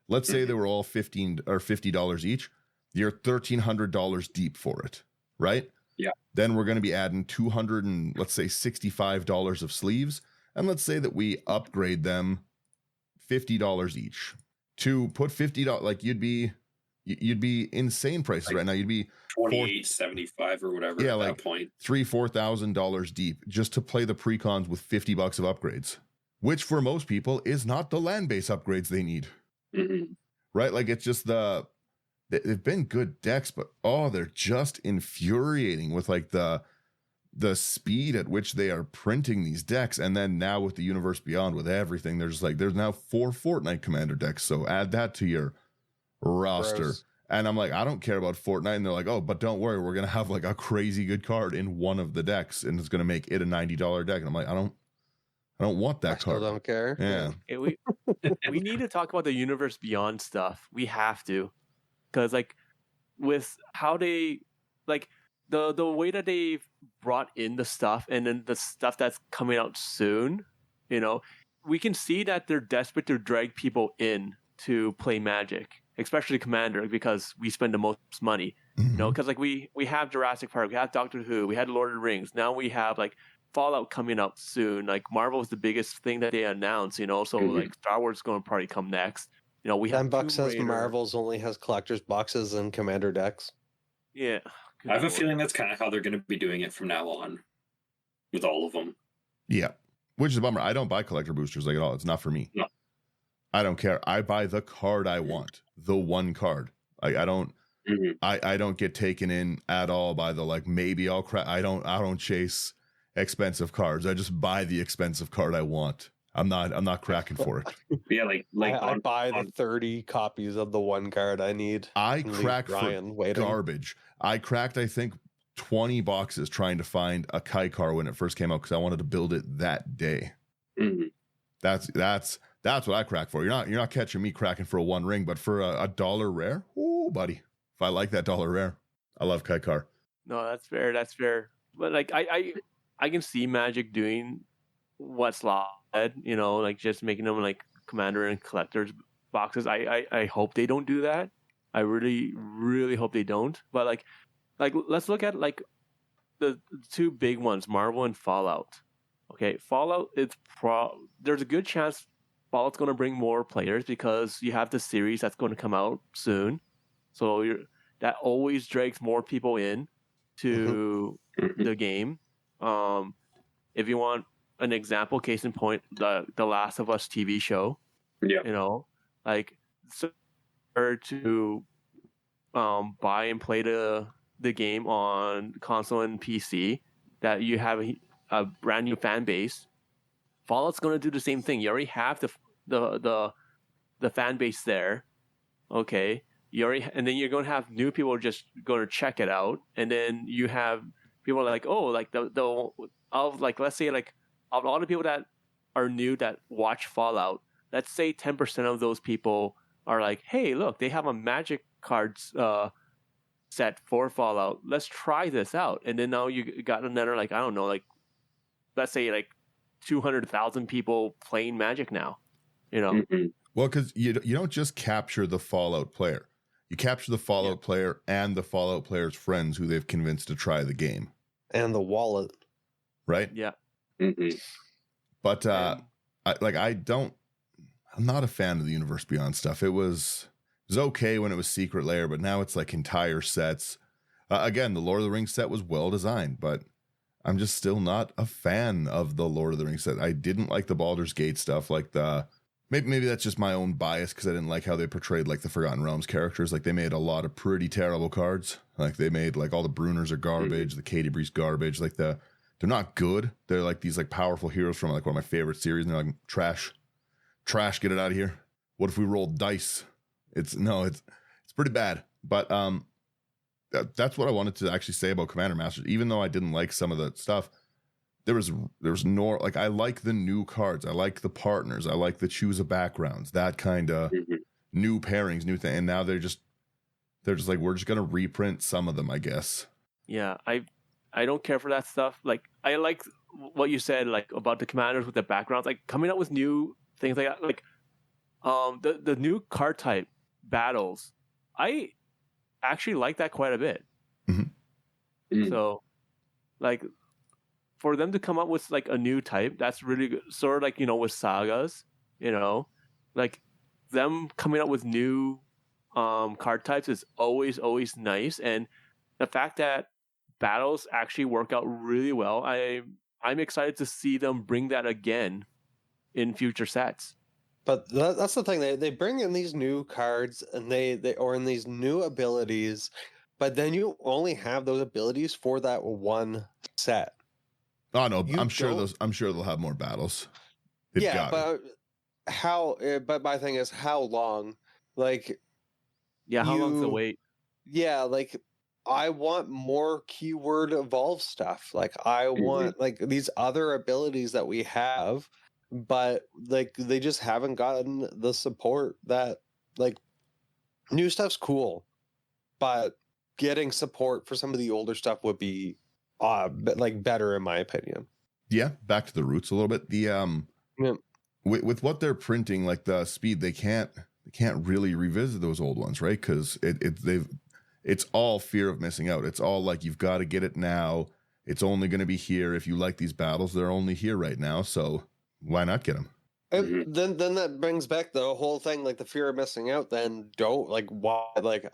Let's say they were all $15 or $50 each. You're $1,300 deep for it, right? Yeah. Then we're going to be adding $200 and let's say $65 of sleeves, and let's say that we upgrade them $50 each. To put $50, like you'd be insane prices right now. You'd be $28.75 or whatever. Yeah, at like that point, $3,000-$4,000 deep just to play the precons with $50 of upgrades, which for most people is not the land base upgrades they need. Right? Like it's just they've been good decks, but they're just infuriating with like the speed at which they are printing these decks. And then now with the Universe Beyond, with everything, there's now 4 Fortnite commander decks. So add that to your roster. Gross. And I'm like, I don't care about Fortnite. And they're like, oh, but don't worry, we're going to have like a crazy good card in one of the decks, and it's going to make it a $90 deck. And I'm like, I don't want that card. Still don't care. Yeah. Okay, we need to talk about the Universe Beyond stuff. We have to, because like with how they like the way that they've brought in the stuff, and then the stuff that's coming out soon, we can see that they're desperate to drag people in to play Magic, especially Commander, because we spend the most money. Because like we have Jurassic Park, we have Doctor Who, we had Lord of the Rings, now we have like Fallout coming out soon. Like Marvel is the biggest thing that they announced, so like Star Wars is going to probably come next. We have $10 says Marvel's only has collector's boxes and commander decks. Yeah. I have a feeling that's kind of how they're going to be doing it from now on with all of them. Yeah. Which is a bummer. I don't buy collector boosters like at all. It's not for me. No. I don't care. I buy the card I want. The one card. I don't I don't get taken in at all by the like maybe I'll I don't chase expensive cards. I just buy the expensive card I want. I'm not cracking for it. Yeah, I buy the 30 copies of the one card I need. I and leave cracked for Ryan waiting. garbage. I cracked, I think, 20 boxes trying to find a Kai car when it first came out because I wanted to build it that day. Mm-hmm. That's what I crack for. You're not catching me cracking for a one ring, but for a dollar rare, oh buddy, if I like that dollar rare, I love Kai car. No, that's fair. That's fair. But like I can see Magic doing what's Law said, you know, like just making them like commander and collectors boxes. I hope they don't do that. I really, really hope they don't. But like let's look at like the two big ones, Marvel and Fallout. Okay, Fallout, there's a good chance Fallout's going to bring more players because you have the series that's going to come out soon. So that always drags more people in to the game. If you want an example, case in point, the Last of Us TV show. Yeah. You know, like so to buy and play the game on console and PC, that you have a brand new fan base. Fallout's going to do the same thing. You already have the fan base there. Okay. And then you're going to have new people just going to check it out, and then you have people like, oh, like let's say like of all the people that are new that watch Fallout, let's say 10% of those people are like, hey, look, they have a Magic cards set for Fallout. Let's try this out. And then now you got another, like, I don't know, like let's say like 200,000 people playing Magic now. You know. Mm-hmm. Well, because you don't just capture the Fallout player. You capture the Fallout player and the Fallout player's friends who they've convinced to try the game. And the wallet. Right? Yeah. Mm-hmm. But I'm not a fan of the Universe Beyond stuff. It was okay when it was Secret Lair, but now it's like entire sets. Again, the Lord of the Rings set was well designed, but I'm just still not a fan of the Lord of the Rings set. I didn't like the Baldur's Gate stuff, like maybe that's just my own bias because I didn't like how they portrayed like the Forgotten Realms characters. Like they made a lot of pretty terrible cards. Like they made like all the Bruners are garbage, the Katie Breeze garbage. Like they're not good. They're like these like powerful heroes from like one of my favorite series, and they're like trash, get it out of here. What if we rolled dice? It's pretty bad. But that's what I wanted to actually say about Commander Masters. Even though I didn't like some of the stuff, there was no, like, I like the new cards. I like the partners. I like the choose a backgrounds, that kind of new pairings, new thing. And now they're just like, we're just going to reprint some of them, I guess. Yeah. I don't care for that stuff. Like, I like what you said, like about the commanders with the backgrounds, like coming up with new things like that. Like, the new card type battles, I actually like that quite a bit. Mm-hmm. So, like, for them to come up with like a new type, that's really good. Sort of like, you know, with sagas, you know, like them coming up with new card types is always nice. And the fact that battles actually work out really well, I'm excited to see them bring that again in future sets. But that's the thing. They bring in these new cards and they or in these new abilities, but then you only have those abilities for that one set. Oh no, I'm sure they'll have more battles. But but my thing is how long? Like, how long's the wait? Yeah, like I want more keyword evolve stuff. Like I want like these other abilities that we have, but like they just haven't gotten the support that, like, new stuff's cool, but getting support for some of the older stuff would be like better in my opinion. Yeah, back to the roots a little bit. The with what they're printing, like the speed, they can't really revisit those old ones, right? Because it's all fear of missing out. It's all like, you've got to get it now. It's only going to be here if you like these battles. They're only here right now, so why not get them? And then that brings back the whole thing, like the fear of missing out. Then don't, like, why? Like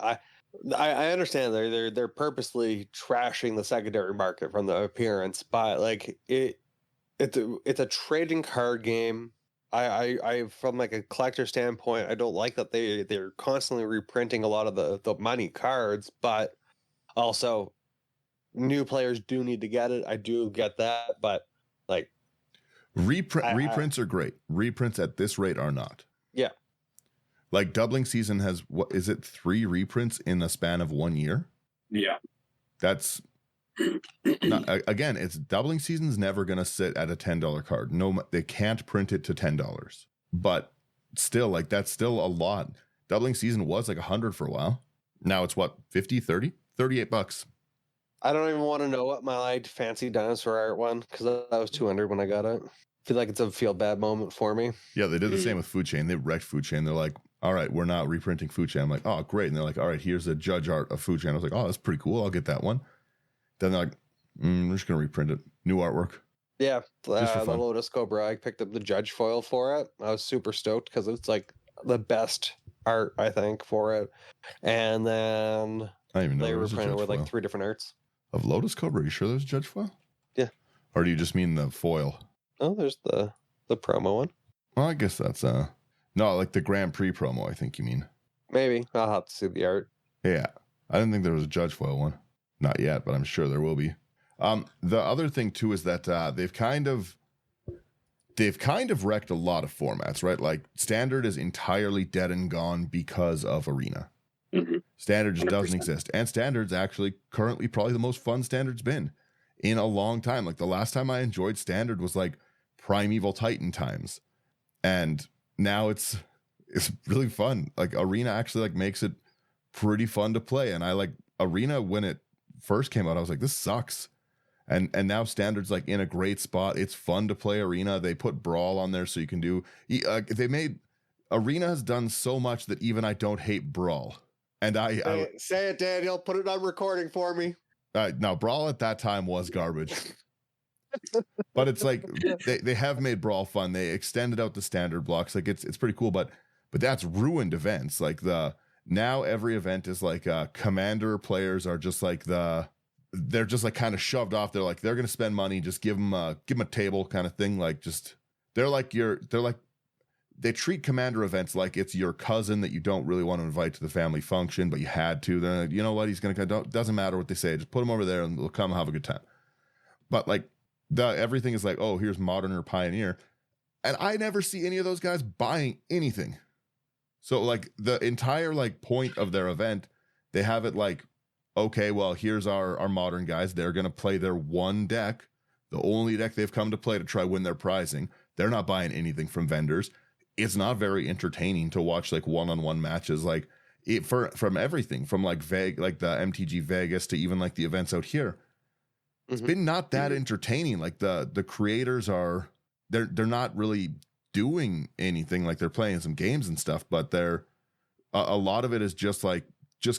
I understand they're purposely trashing the secondary market from the appearance, but like it's a trading card game. I from like a collector standpoint, I don't like that they're constantly reprinting a lot of the money cards, but also new players do need to get it. I do get that, but like reprints are great. Reprints at this rate are not. Yeah. Like doubling season has, what is it, 3 reprints in a span of 1 year? Yeah. That's not, again, it's doubling season's never going to sit at a $10 card. No, they can't print it to $10. But still, like, that's still a lot. Doubling season was like 100 for a while. Now it's what, 50, 30, $38. I don't even want to know what my fancy dinosaur art one, because that was 200 when I got it. I feel like it's a feel bad moment for me. Yeah, they did the same with Food Chain. They wrecked Food Chain. They're like, all right, we're not reprinting Food Chain. I'm like, oh, great. And they're like, all right, here's the judge art of Food Chain. I was like, oh, that's pretty cool. I'll get that one. Then they're like, we're just going to reprint it. New artwork. Yeah, Just for the fun. Lotus Cobra. I picked up the judge foil for it. I was super stoked because it's like the best art, I think, for it. And then I didn't even know they there was a reprinted judge with foil. like 3 different arts. Of Lotus Cobra, are you sure there's a judge foil? Yeah. Or do you just mean the foil? Oh, there's the promo one. Well, I guess that's no, like the Grand Prix promo, I think you mean. Maybe. I'll have to see the art. Yeah. I didn't think there was a judge foil one. Not yet, but I'm sure there will be. The other thing too is that they've kind of wrecked a lot of formats, right? Like Standard is entirely dead and gone because of Arena. Mm-hmm. Standard just 100%. doesn't exist. And Standard's actually currently probably the most fun Standard's been in a long time. Like the last time I enjoyed Standard was like Primeval Titan times. And now it's really fun. Like Arena actually like makes it pretty fun to play. And I like Arena when it first came out, I was like, this sucks. And now Standard's like in a great spot. It's fun to play Arena. They put Brawl on there so you can do. They made Arena has done so much that even I don't hate Brawl. And Say it, Daniel. Put it on recording for me. now Brawl at that time was garbage. But it's like they have made Brawl fun. They extended out the standard blocks. Like it's pretty cool. But that's ruined events. Like now every event is like commander players are just like they're just like kind of shoved off. They're like they're gonna spend money. Just give them a table kind of thing. Like just they treat commander events like it's your cousin that you don't really want to invite to the family function, but you had to. Then like, you know what? He's gonna doesn't matter what they say. Just put him over there and they'll come have a good time. But like everything is like, oh, here's Modern or Pioneer, and I never see any of those guys buying anything. So like the entire like point of their event, they have it like, okay, well, here's our Modern guys. They're gonna play their one deck, the only deck they've come to play to try win their prizing. They're not buying anything from vendors. It's not very entertaining to watch like one-on-one matches, like from everything from like like the MTG Vegas to even like the events out here. It's been not that entertaining. Like the creators are they're not really doing anything. Like they're playing some games and stuff, but they're a lot of it is just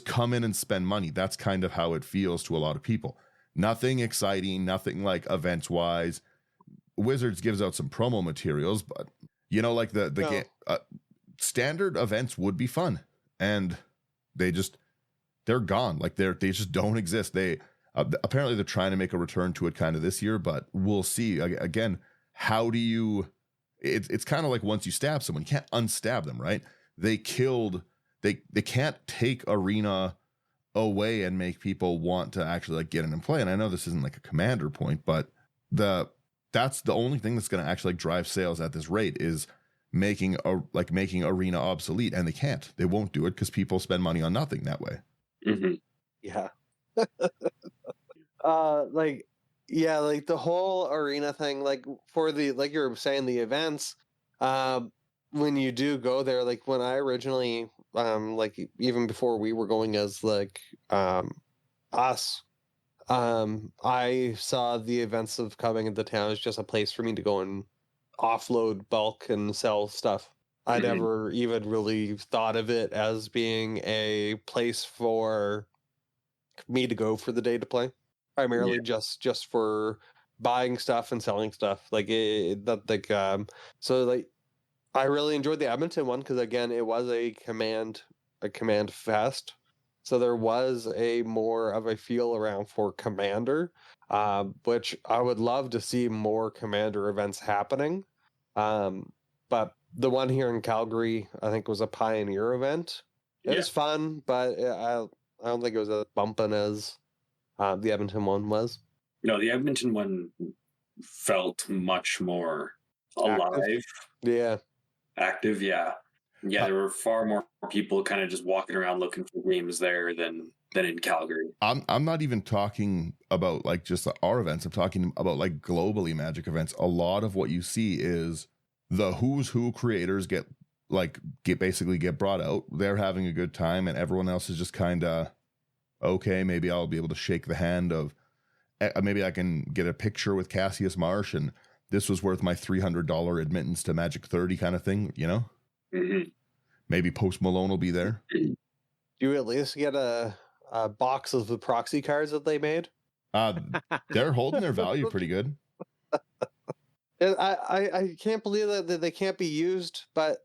come in and spend money. That's kind of how it feels to a lot of people. Nothing exciting, nothing like events wise. Wizards gives out some promo materials, but you know, like the game, standard events would be fun, and they're gone. Like they just don't exist. They apparently they're trying to make a return to it kind of this year, but we'll see. Again, how do you? It's kind of like once you stab someone, you can't unstab them, right? They can't take Arena away and make people want to actually like get in and play. And I know this isn't like a commander point, but that's the only thing that's going to actually like drive sales at this rate is making Arena obsolete, and they won't do it because people spend money on nothing that way. Mm-hmm. Yeah. Like the whole Arena thing, like for the, like you were saying, the events, when you do go there, like when I originally, like even before we were going as like, us, I saw the events of coming into town as just a place for me to go and offload bulk and sell stuff. I never even really thought of it as being a place for me to go for the day to play. Primarily just for buying stuff and selling stuff. Like so like I really enjoyed the Edmonton one because again it was a command fest. So there was a more of a feel around for Commander, which I would love to see more Commander events happening. But the one here in Calgary, I think, was a Pioneer event. It was fun, but I don't think it was as bumping as The Edmonton one was. No, the Edmonton one felt much more alive, Yeah. active. Yeah, there were far more people kind of just walking around looking for games there than in Calgary. I'm not even talking about like just our events. I'm talking about like globally Magic events. A lot of what you see is the who's who creators get basically get brought out. They're having a good time, and everyone else is just kind of okay. Maybe I'll be able to shake the hand of. Maybe I can get a picture with Cassius Marsh, and this was worth my $300 admittance to Magic 30 kind of thing. You know, maybe Post Malone will be there. Do you at least get a box of the proxy cards that they made? They're holding their value pretty good. I can't believe that they can't be used, but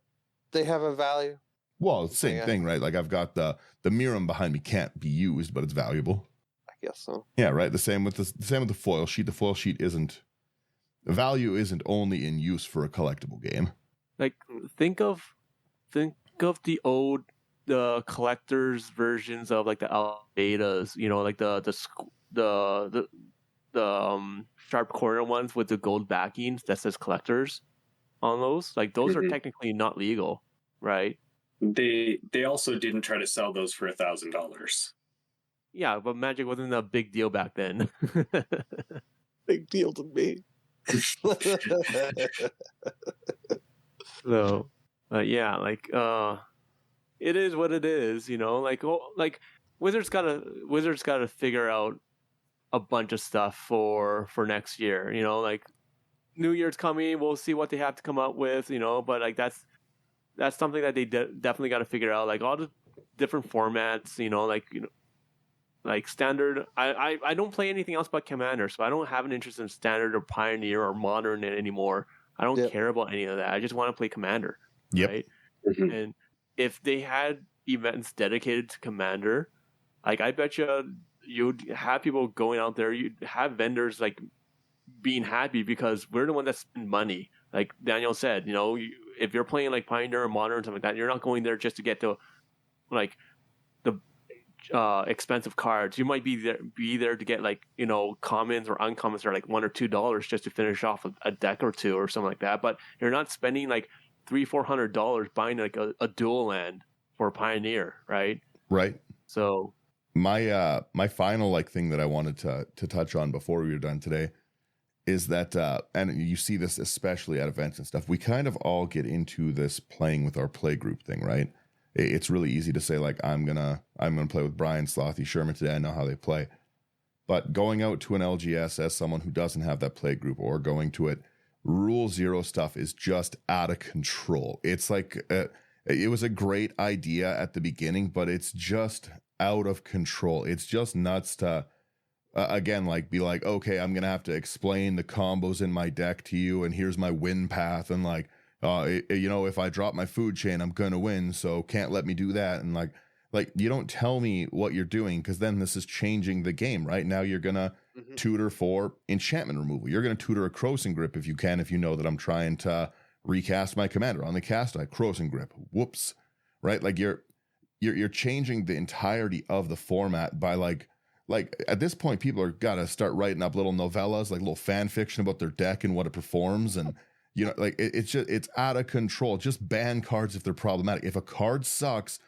they have a value. Well, it's the same thing, right? Like I've got the Miram behind me can't be used, but it's valuable. I guess so. Yeah, right. The same with the foil sheet. The foil sheet isn't only in use for a collectible game. Like think of the old collectors versions of like the betas, you know, like the sharp corner ones with the gold backings that says collectors on those. Like those are technically not legal, right? They also didn't try to sell those for $1,000. Yeah, but Magic wasn't a big deal back then. Big deal to me. So, yeah, like it is what it is, you know. Like Wizards gotta figure out a bunch of stuff for next year, you know. Like New Year's coming, we'll see what they have to come up with, you know. But like that's something that they definitely got to figure out. Like all the different formats, you know, like standard. I don't play anything else but Commander, so I don't have an interest in standard or Pioneer or Modern anymore. I don't care about any of that. I just want to play Commander. Yep. Right? And if they had events dedicated to Commander, like I bet you'd have people going out there. You'd have vendors like being happy because we're the one that spend money. Like Daniel said, you know, if you're playing like Pioneer or Modern or something like that, you're not going there just to get to like the expensive cards. You might be there to get like, you know, commons or uncommons are like $1 or $2 just to finish off a deck or two or something like that. But you're not spending like $300-$400 buying like a dual land for a Pioneer, right? Right. So my final like thing that I wanted to touch on before we were done today is that and you see this especially at events and stuff, we kind of all get into this playing with our play group thing, right? It's really easy to say like I'm gonna play with Brian, Slothy, Sherman today. I know how they play, but going out to an LGS as someone who doesn't have that play group or going to it, Rule Zero stuff is just out of control. It's like it was a great idea at the beginning, but it's just out of control. It's just nuts to again like be like, okay, I'm gonna have to explain the combos in my deck to you, and here's my win path, and like. You know, if I drop my food chain, I'm gonna win, so can't let me do that. And like you don't tell me what you're doing, because then this is changing the game, right? Now you're gonna tutor for enchantment removal. You're gonna tutor a Crossing Grip if you can, if you know that I'm trying to recast my commander on the cast die. Crossing Grip, whoops, right? Like you're changing the entirety of the format by like at this point, people are gotta start writing up little novellas, like little fan fiction about their deck and what it performs. And you know, like it's out of control. Just ban cards if they're problematic. If a card sucks,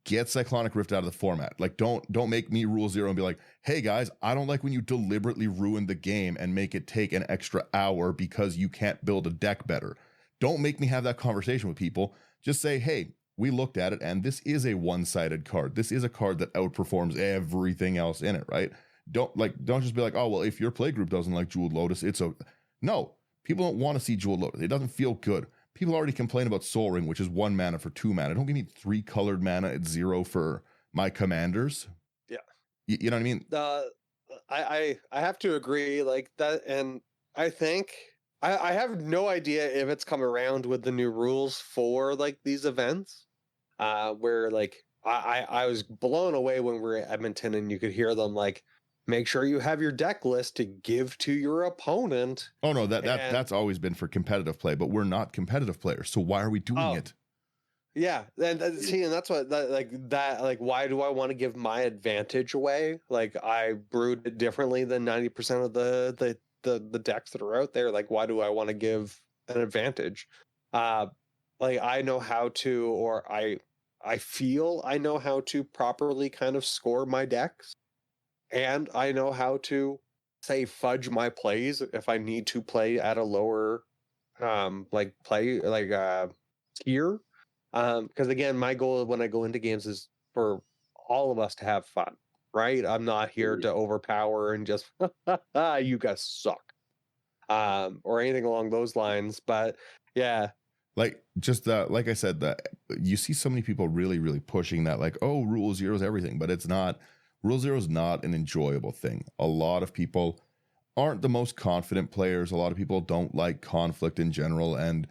get Cyclonic Rift out of the format. Like don't make me Rule Zero and be like, hey guys, I don't like when you deliberately ruin the game and make it take an extra hour because you can't build a deck better. Don't make me have that conversation with people. Just say, hey, we looked at it and this is a one-sided card. This is a card that outperforms everything else in it, right? Don't just be like, oh well, if your play group doesn't like Jeweled Lotus, no. People don't want to see Jeweled Lotus. It doesn't feel good. People already complain about Soul Ring, which is 1 mana for 2 mana. Don't give me 3 colored mana at 0 for my commanders. Yeah. You know what I mean? I have to agree like that. And I think I have no idea if it's come around with the new rules for like these events where like I was blown away when we were at Edmonton and you could hear them like, make sure you have your deck list to give to your opponent. Oh no, that's always been for competitive play, but we're not competitive players, so why are we doing it? Yeah, and see, and that's what like why do I want to give my advantage away? Like I brewed it differently than 90% of the decks that are out there. Like why do I want to give an advantage? Like I know how to, or I feel I know how to properly kind of score my decks, and I know how to say fudge my plays if I need to play at a lower like play like tier. Because again, my goal when I go into games is for all of us to have fun, right? I'm not here to overpower and just you guys suck, or anything along those lines. But yeah, Like just like I said, that you see so many people really pushing that, like, oh, rule zero is everything, but it's not. Rule zero is not an enjoyable thing. A lot of people aren't the most confident players. A lot of people don't like conflict in general, and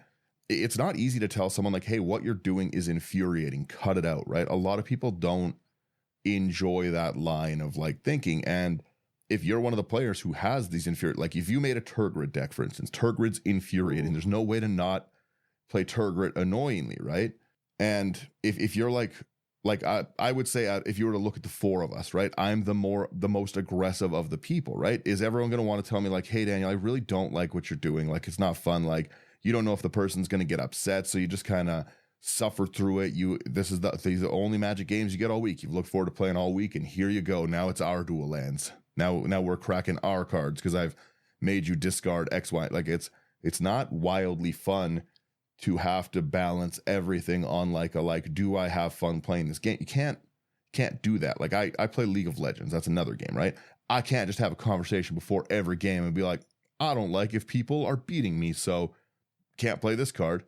it's not easy to tell someone like, hey, what you're doing is infuriating, cut it out, right? A lot of people don't enjoy that line of like thinking. And if you're one of the players who has these like if you made a Turgid deck, for instance, Turgid's infuriating. There's no way to not play Turgid annoyingly, right? And if you're like I would say if you were to look at the four of us, right? I'm the most aggressive of the people, right? Is everyone going to want to tell me like, hey, Daniel, I really don't like what you're doing. Like, it's not fun. Like, you don't know if the person's going to get upset. So you just kind of suffer through it. These are the only Magic games you get all week. You've looked forward to playing all week, and here you go. Now it's our dual lands. Now we're cracking our cards because I've made you discard X, Y. Like, it's not wildly fun to have to balance everything on do I have fun playing this game? You can't do that. Like I play League of Legends. That's another game, right? I can't just have a conversation before every game and be like, I don't like if people are beating me, so can't play this card.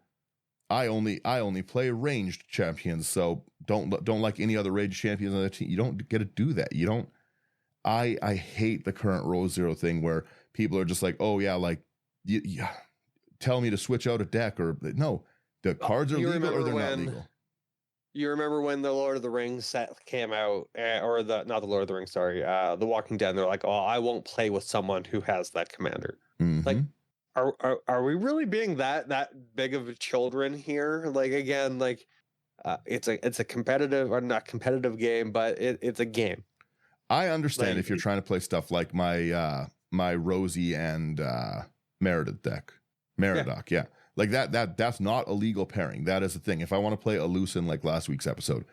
I only play ranged champions, so don't like any other ranged champions on the team. You don't get to do that. You don't. I hate the current Rule Zero thing where people are just like, oh yeah, like yeah, tell me to switch out a deck, or no, the cards are legal or they're not legal. You remember when the Lord of the Rings set came out, or not the Lord of the Rings, sorry, The Walking Dead. They're like, oh, I won't play with someone who has that commander. Mm-hmm. Like, are we really being that big of children here? Like again, like it's a competitive or not competitive game, but it's a game. I understand if you're trying to play stuff like my Rosie and Meredith deck, Meridoc, yeah. Like that's not a legal pairing. That is the thing. If I want to play a Lucin like last week's episode,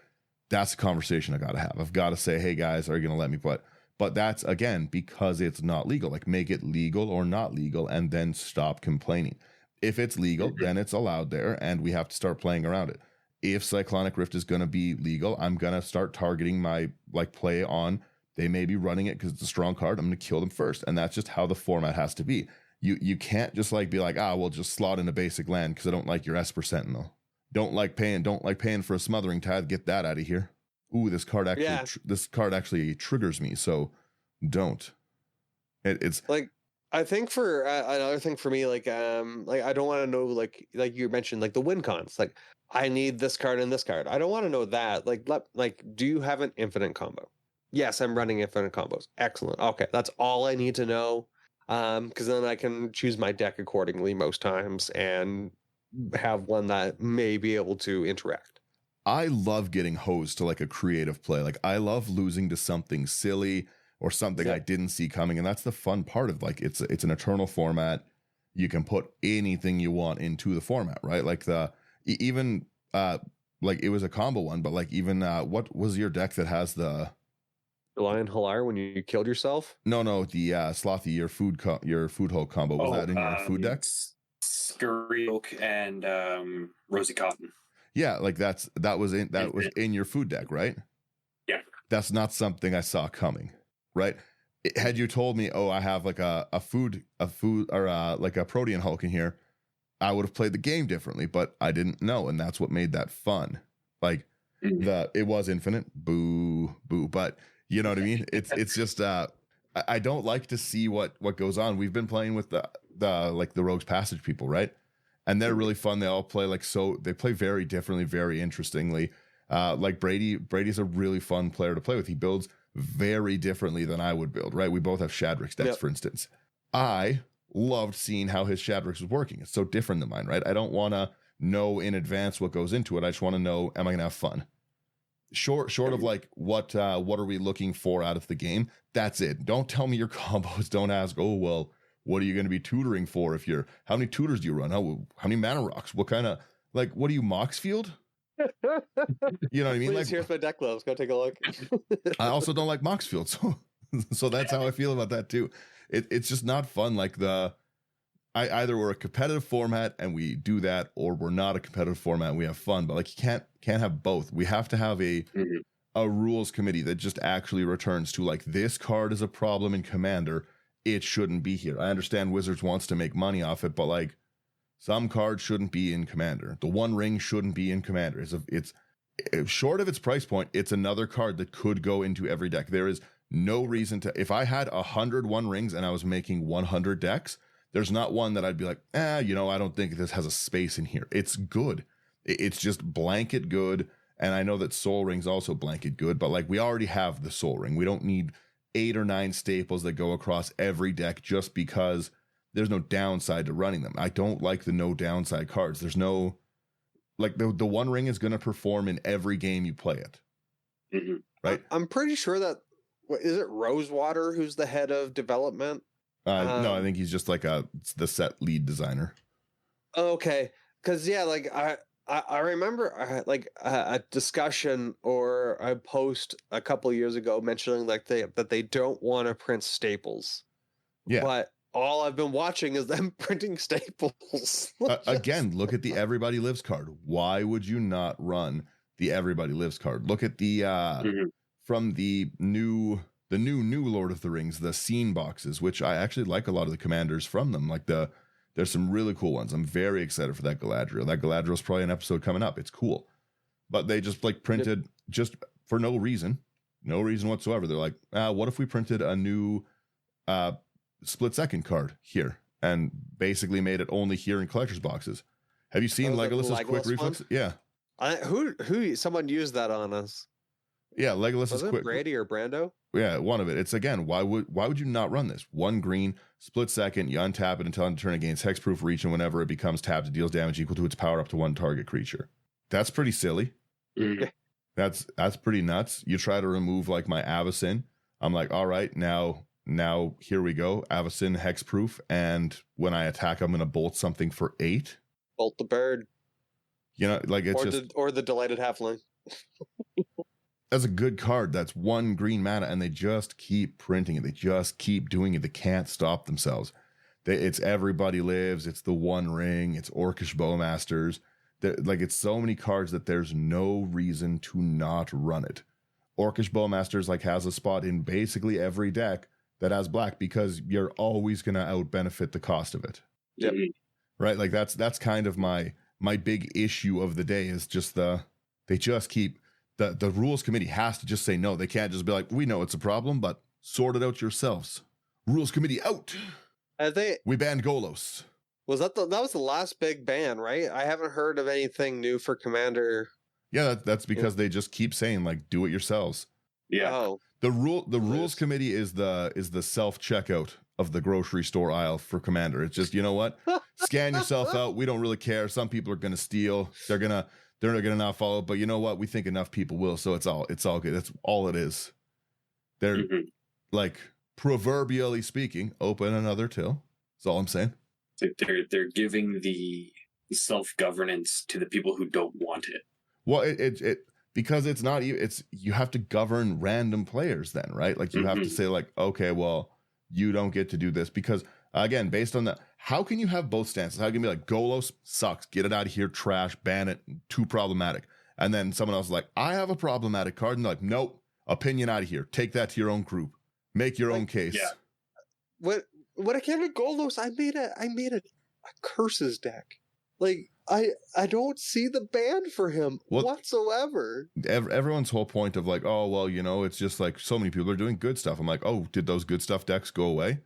that's a conversation I got to have. I've got to say, hey guys, are you going to let me play? But that's, again, because it's not legal. Like, make it legal or not legal and then stop complaining. If it's legal, then it's allowed there and we have to start playing around it. If Cyclonic Rift is going to be legal, I'm going to start targeting my play on, they may be running it because it's a strong card. I'm going to kill them first. And that's just how the format has to be. You can't just be like, we'll just slot in a basic land because I don't like your Esper Sentinel. Don't like paying for a Smothering Tithe. Get that out of here. Ooh, this card actually triggers me, so don't. It's like, I think for another thing for me, like I don't want to know like you mentioned like the win cons. Like, I need this card and this card. I don't want to know that. Like do you have an infinite combo? Yes, I'm running infinite combos. Excellent. Okay, that's all I need to know. Because then I can choose my deck accordingly most times and have one that may be able to interact. I love getting hosed to like a creative play. Like, I love losing to something silly or something I didn't see coming. And that's the fun part of it's an eternal format. You can put anything you want into the format, right? Like even it was a combo one, but like even what was your deck that has the Lion Halar when you killed yourself? No, the Slothy, your food hole combo. Was that in your food deck? Scurry Oak and Rosie Cotton. Yeah, like that was in your food deck, right? Yeah. That's not something I saw coming, right? Had you told me, I have like a food or like a Protean Hulk in here, I would have played the game differently, but I didn't know, and that's what made that fun. Like it was infinite, boo, but you know what I mean? It's just I don't like to see what goes on. We've been playing with the Rogue's Passage people, right? And they're really fun. They all play they play very differently, very interestingly. Like Brady's a really fun player to play with. He builds very differently than I would build, right? We both have Shadrick's decks, for instance. I loved seeing how his Shadrick's was working. It's so different than mine, right? I don't want to know in advance what goes into it. I just want to know, am I going to have fun? Short of like, what are we looking for out of the game? That's it. Don't tell me your combos. Don't ask, oh, well, what are you going to be tutoring for? How many tutors do you run? How many mana rocks? What kind of, like, what are you, Moxfield? You know what I mean? Please, Like, here's my deck list. Go take a look. I also don't like Moxfield, so that's how I feel about that too. It's just not fun. Like either we're a competitive format and we do that, or we're not a competitive format and we have fun. But like, you can't have both. We have to have a rules committee that just actually returns to like, this card is a problem in Commander. It shouldn't be here. I understand Wizards wants to make money off it, but like, some cards shouldn't be in Commander. The One Ring shouldn't be in Commander. It's short of its price point. It's another card that could go into every deck. There is no reason to. If I had 100 One Rings and I was making 100 decks, there's not one that I'd be like, I don't think this has a space in here. It's good. It's just blanket good. And I know that Soul Ring's also blanket good, but like, we already have the Soul Ring. We don't need 8 or 9 staples that go across every deck just because there's no downside to running them. I don't like the no downside cards. There's no, like, the One Ring is going to perform in every game you play it. Right? I'm pretty sure that, is it Rosewater who's the head of development? No, I think he's just like the set lead designer. Okay. Because, yeah, like, I remember like a discussion or a post a couple years ago mentioning like that they don't want to print staples. Yeah. But all I've been watching is them printing staples. Again, look at the Everybody Lives card. Why would you not run the Everybody Lives card? Look at the from the new Lord of the Rings, the scene boxes, which I actually like a lot of the commanders from them. Like there's some really cool ones. I'm very excited for that Galadriel. That Galadriel's probably an episode coming up. It's cool. But they just like printed just for no reason whatsoever. They're like, what if we printed a new split second card here and basically made it only here in collector's boxes? Have you seen Legolas's quick reflex? Yeah. Who someone used that on us? Yeah, Legolas's quick. Brady or Brando? Yeah, one of it. It's again, why would you not run this? 1 green, split second, you untap it until end of turn, against hexproof reach, and whenever it becomes tapped, it deals damage equal to its power up to 1 target creature. That's pretty silly. That's pretty nuts. You try to remove like my Avacyn. I'm like, all right, now here we go. Avacyn hexproof, and when I attack, I'm gonna bolt something for 8. Bolt the bird. You know, like it's or the delighted halfling. That's a good card. That's 1 green mana, and they just keep printing it. They just keep doing it. They can't stop themselves. It's Everybody Lives. It's the One Ring. It's Orcish Bowmasters. Like, it's so many cards that there's no reason to not run it. Orcish Bowmasters like has a spot in basically every deck that has black because you're always going to out benefit the cost of it. Yep. Right? Like that's kind of my big issue of the day is just they just keep. The rules committee has to just say no. They can't just be like, we know it's a problem, but sort it out yourselves. Rules committee out. We banned Golos. Was that was the last big ban, right? I haven't heard of anything new for Commander. Yeah, that's because they just keep saying like, do it yourselves. Yeah. Oh. The rules committee is the self checkout of the grocery store aisle for Commander. It's just, you know what? Scan yourself out. We don't really care. Some people are going to steal. They're going to not follow, but you know what? We think enough people will, so it's all good. That's all it is. They're like, proverbially speaking, open another till. That's all I'm saying. They're giving the self-governance to the people who don't want it. Well, it because it's not even, you have to govern random players then, right? Like you have to say like, okay, well, you don't get to do this because again, based on that, how can you have both stances? How can you be like, Golos sucks, get it out of here, trash, ban it, too problematic. And then someone else is like, I have a problematic card. And they're like, nope, opinion out of here. Take that to your own group. Make your own case. Yeah. When I came to Golos, I made a curses deck. Like, I don't see the ban for him whatsoever. Everyone's whole point of like, oh, well, you know, it's just like so many people are doing good stuff. I'm like, oh, did those good stuff decks go away?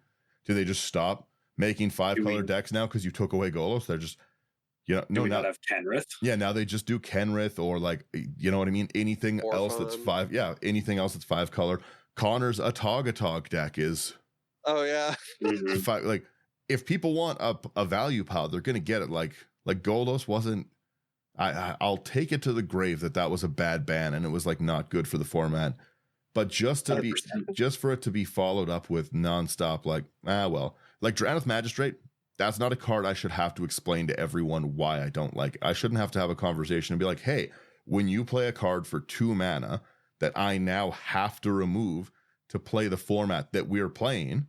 Did they just stop making 5-color decks now because you took away Golos? They're just, you know, no, not have Kenrith. Yeah, now they just do Kenrith or like, you know what I mean? Anything else that's 5. Yeah, anything else that's 5-color. Connor's Atog deck is. Oh yeah. Like if people want a value pile, they're gonna get it. Like Golos wasn't I'll take it to the grave that was a bad ban and it was like not good for the format. But just for it to be followed up with nonstop, like, like Drannith Magistrate, that's not a card I should have to explain to everyone why I don't like it. I shouldn't have to have a conversation and be like, hey, when you play a card for 2 mana that I now have to remove to play the format that we're playing,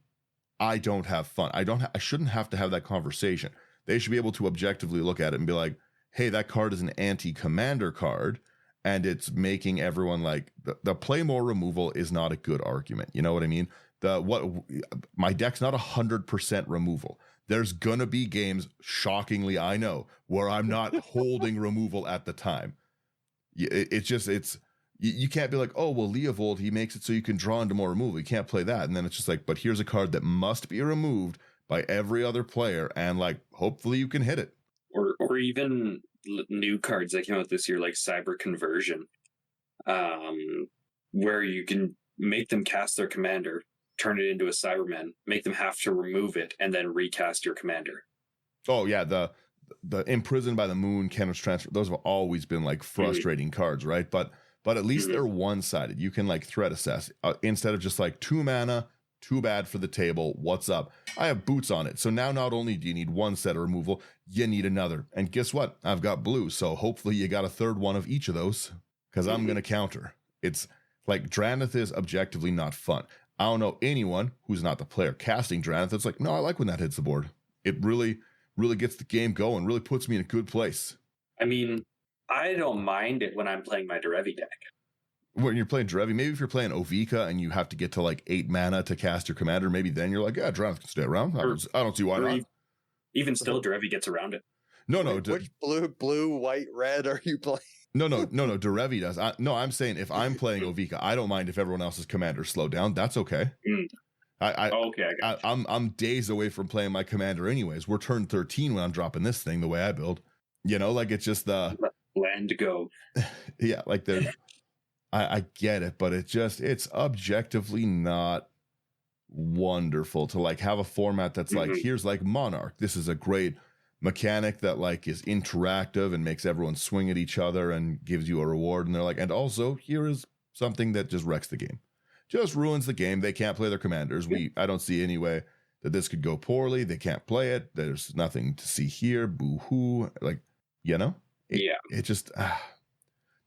I don't have fun. I shouldn't have to have that conversation. They should be able to objectively look at it and be like, hey, that card is an anti-commander card, and it's making everyone like the play more removal is not a good argument. You know what I mean? My deck's not 100% removal. There's gonna be games, shockingly, I know, where I'm not holding removal at the time. You can't be like, oh, well, Leovold, he makes it so you can draw into more removal. You can't play that. And then it's just like, but here's a card that must be removed by every other player, and like, hopefully you can hit it. Or even new cards that came out this year, like Cyber Conversion, where you can make them cast their commander, turn it into a Cyberman, make them have to remove it, and then recast your commander. Oh, yeah, the Imprisoned by the Moon, Kenner's Transfer, those have always been like frustrating cards, right? But at least they're one-sided. You can like threat assess instead of just like 2 mana, too bad for the table, what's up? I have boots on it. So now not only do you need 1 set of removal, you need another. And guess what? I've got blue. So hopefully you got a third one of each of those, because I'm going to counter. It's like Drannith is objectively not fun. I don't know anyone who's not the player casting Drannith. It's like, no, I like when that hits the board. It really, really gets the game going, really puts me in a good place. I mean, I don't mind it when I'm playing my Derevi deck. When you're playing Derevi, maybe if you're playing Ovika and you have to get to like 8 mana to cast your commander, maybe then you're like, yeah, Drannith can stay around. I don't see why not. Even still, Derevi gets around it. No. Which blue, white, red are you playing? No. Derevi does. I'm saying if I'm playing Ovika, I don't mind if everyone else's commanders slow down. That's okay. I'm days away from playing my commander anyways. We're turn 13 when I'm dropping this thing the way I build. You know, like it's just the land to go. Yeah, like there's I get it, but it's objectively not wonderful to like have a format that's like, here's like Monarch. This is a great mechanic that like is interactive and makes everyone swing at each other and gives you a reward. And they're like, and also here is something that just wrecks the game, just ruins the game. They can't play their commanders. I don't see any way that this could go poorly. They can't play it. There's nothing to see here. Boo hoo. Like, you know, it just,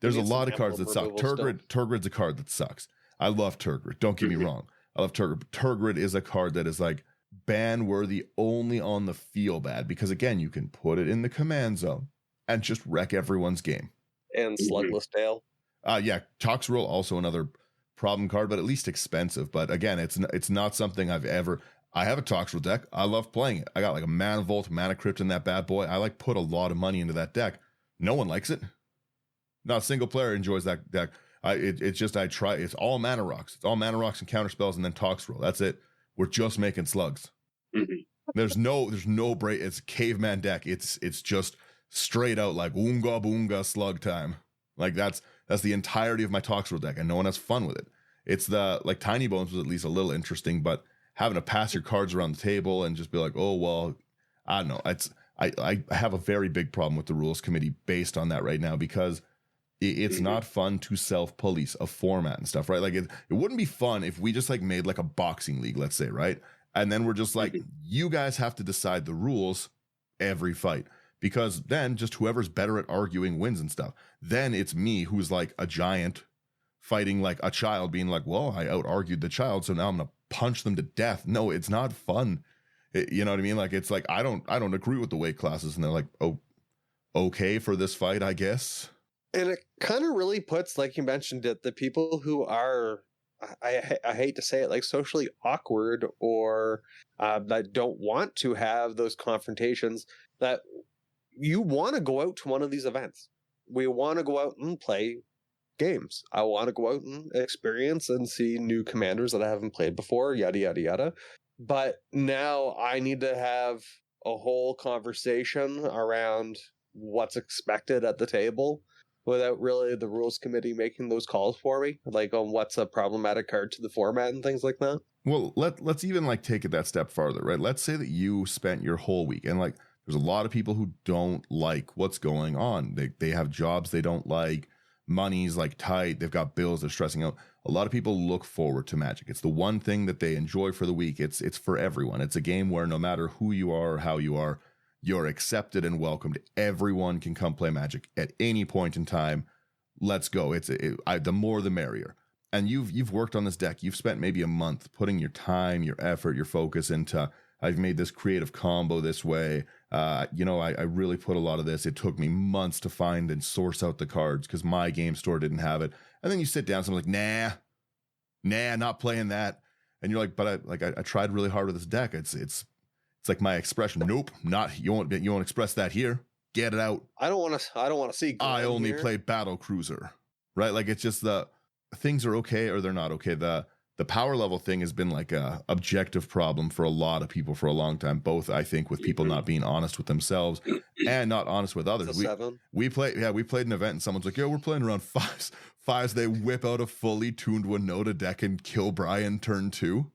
there's a lot of cards that suck. Turgrid's a card that sucks. I love Turgrid. Don't get me wrong. I love Turgrid. Turgrid is a card that is like ban worthy only on the feel bad, because again, you can put it in the command zone and just wreck everyone's game. And Slugless Tail. Yeah, Toxrill also another problem card, but at least expensive. But again, it's not something I have a Toxrill deck. I love playing it. I got like a Mana Vault, Mana Crypt in that bad boy. I like put a lot of money into that deck. No one likes it. Not a single player enjoys that deck. It's all mana rocks. It's all mana rocks and counter spells and then Toxrill. That's it. We're just making slugs. There's no break. It's a caveman deck. It's just straight out like oonga boonga slug time. Like that's the entirety of my Toxrill deck, and no one has fun with it. It's the like Tiny Bones was at least a little interesting, but having to pass your cards around the table and just be like, oh well, I don't know. I have a very big problem with the rules committee based on that right now, because it's not fun to self-police a format and stuff, right? Like it wouldn't be fun if we just like made like a boxing league, let's say, right? And then we're just like, you guys have to decide the rules every fight, because then just whoever's better at arguing wins and stuff. Then it's me who's like a giant fighting like a child, being like, well, I out-argued the child, so now I'm going to punch them to death. No, it's not fun. You know what I mean? Like, it's like, I don't agree with the weight classes. And they're like, oh, okay for this fight, I guess. And it kind of really puts, like you mentioned it, the people who are, I hate to say it, like socially awkward or that don't want to have those confrontations, that you want to go out to one of these events. We want to go out and play games. I want to go out and experience and see new commanders that I haven't played before, yada, yada, yada. But now I need to have a whole conversation around what's expected at the table without really the rules committee making those calls for me, like on what's a problematic card to the format and things like that. Well, let's even like take it that step farther, right? Let's say that you spent your whole week, and like There's a lot of people who don't like what's going on. They have jobs they don't like. Money's like tight. They've got bills. They're stressing out. A lot of people look forward to Magic. It's the one thing that they enjoy for the week. It's for everyone. It's a game where no matter who you are or how you are, you're accepted and welcomed. Everyone can come play Magic at any point in time. Let's go. The more the merrier. And you've worked on this deck. You've spent maybe a month putting your time, your effort, your focus into, I've made this creative combo this way. I really put a lot of this. It took me months to find and source out the cards because my game store didn't have it. And then you sit down, someone's like, nah, not playing that. And you're like, but I tried really hard with this deck. It's like my expression. Nope, not you won't express that here. Get it out. I don't want to see. I only play Battle Cruiser, right? Like it's just the things are okay or they're not okay. The power level thing has been like a objective problem for a lot of people for a long time. Both, I think, with people not being honest with themselves and not honest with others. We played an event and someone's like, "Yo, we're playing around fives." They whip out a fully tuned Winota deck and kill Brian turn 2.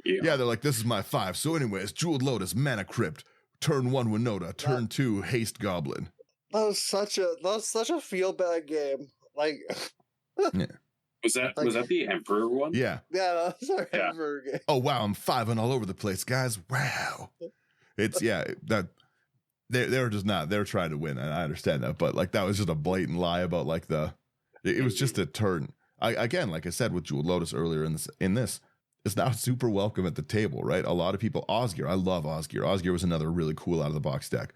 Yeah, they're like, "This is my 5." So, anyways, Jeweled Lotus, Mana Crypt, turn 1 Winota, turn 2 Haste Goblin. That was such a feel bad game. Like, yeah. Was that the Emperor one? Yeah. Yeah, that's our Emperor game. Oh wow, I'm 5-0 all over the place, guys. Wow. It's that they're just not. They're trying to win, and I understand that, but like that was just a blatant lie about like it was just a turn. Again, like I said with Jeweled Lotus earlier in this, it's not super welcome at the table, right? A lot of people, Osgear, I love Osgear. Osgear was another really cool out of the box deck,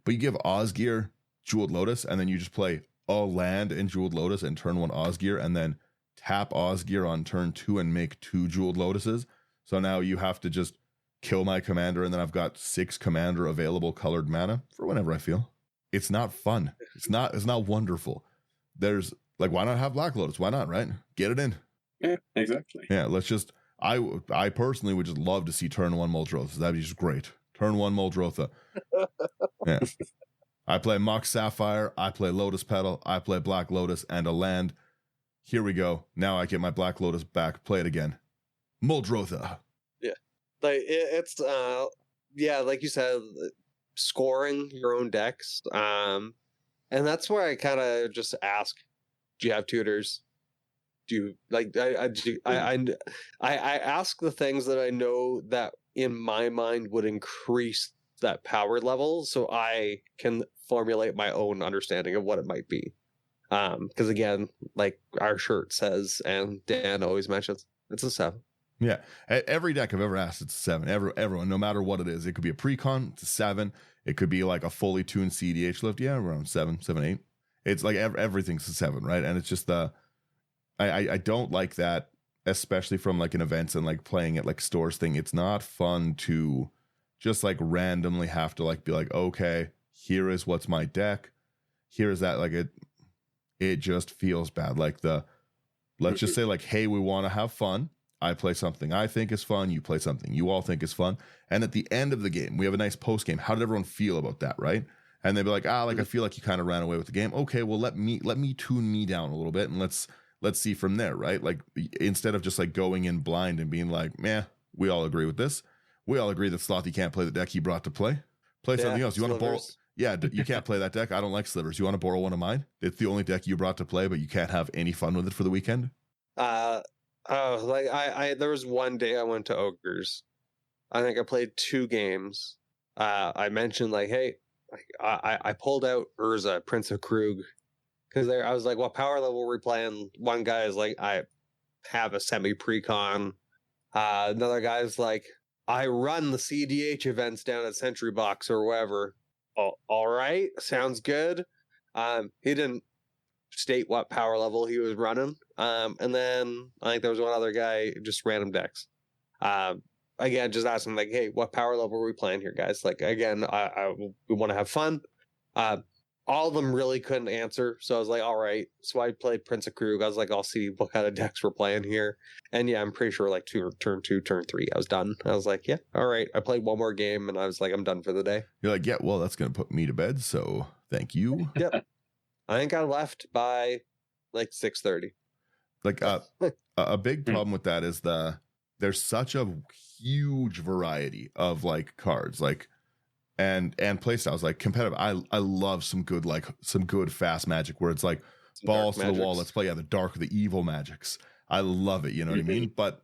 but you give Osgear Jeweled Lotus, and then you just play a land in Jeweled Lotus and turn 1 Osgear, and then tap Osgear on turn 2 and make 2 Jeweled Lotuses. So now you have to just kill my commander, and then I've got 6 commander available colored mana for whenever I feel. It's not fun. It's not wonderful. There's like, why not have Black Lotus? Why not, right? Get it in. Yeah, exactly. Yeah, let's just I personally would just love to see turn 1 Muldrotha. That'd be just great. Turn 1 Muldrotha. Yeah. I play Mox Sapphire, I play Lotus Petal, I play Black Lotus and a land. Here we go. Now I get my Black Lotus back. Play it again. Muldrotha. Yeah. Like it's like you said, scoring your own decks. And that's where I kind of just ask, do you have tutors? Do you like I ask the things that I know that in my mind would increase that power level so I can formulate my own understanding of what it might be. Because again, like our shirt says, and Dan always mentions, it's a 7. Yeah, every deck I've ever asked, it's a 7. Everyone, no matter what it is, it could be a precon, it's a 7. It could be like a fully tuned CDH lift, yeah, around 7, 8. It's like everything's a 7, right? And it's just I don't like that, especially from like an events and like playing at like stores thing. It's not fun to just like randomly have to like be like, okay, here is what's my deck. Here is that. Like it just feels bad. Like let's just say like, hey, we want to have fun. I play something I think is fun. You play something you all think is fun. And at the end of the game, we have a nice post game. How did everyone feel about that? Right. And they'd be like, I feel like you kind of ran away with the game. Okay, well, let me tune me down a little bit and let's see from there. Right. Like instead of just like going in blind and being like, meh, we all agree with this. We all agree that Slothy can't play the deck he brought to play. Play something else. You want to borrow? Yeah, you can't play that deck. I don't like Slivers. You want to borrow one of mine? It's the only deck you brought to play, but you can't have any fun with it for the weekend. There was one day I went to Ogres. I think I played 2 games. I mentioned like, hey, I pulled out Urza, Prince of Krug, because I was like, what power level were we playing? One guy is like, I have a semi precon. Another guy's like, I run the CDH events down at Century Box or wherever. Oh, all right, sounds good. He didn't state what power level he was running. And then I think there was one other guy, just random decks. Again, just asking like, hey, what power level are we playing here, guys? Like, again, we want to have fun. All of them really couldn't answer. So I was like, all right. So I played Prince of Krug. I was like, I'll see what kind of decks we're playing here. And yeah, I'm pretty sure like turn 2, turn 3, I was done. I was like, yeah, all right. I played one more game and I was like, I'm done for the day. You're like, yeah, well, that's going to put me to bed. So thank you. Yep. I think I left by like 6:30. Like a big problem with that is the there's such a huge variety of like cards, like and playstyles, like competitive. I love some good fast Magic where it's like Some balls to dark the wall. magics. Let's play the dark or the evil Magics. I love it. You know what I mean? But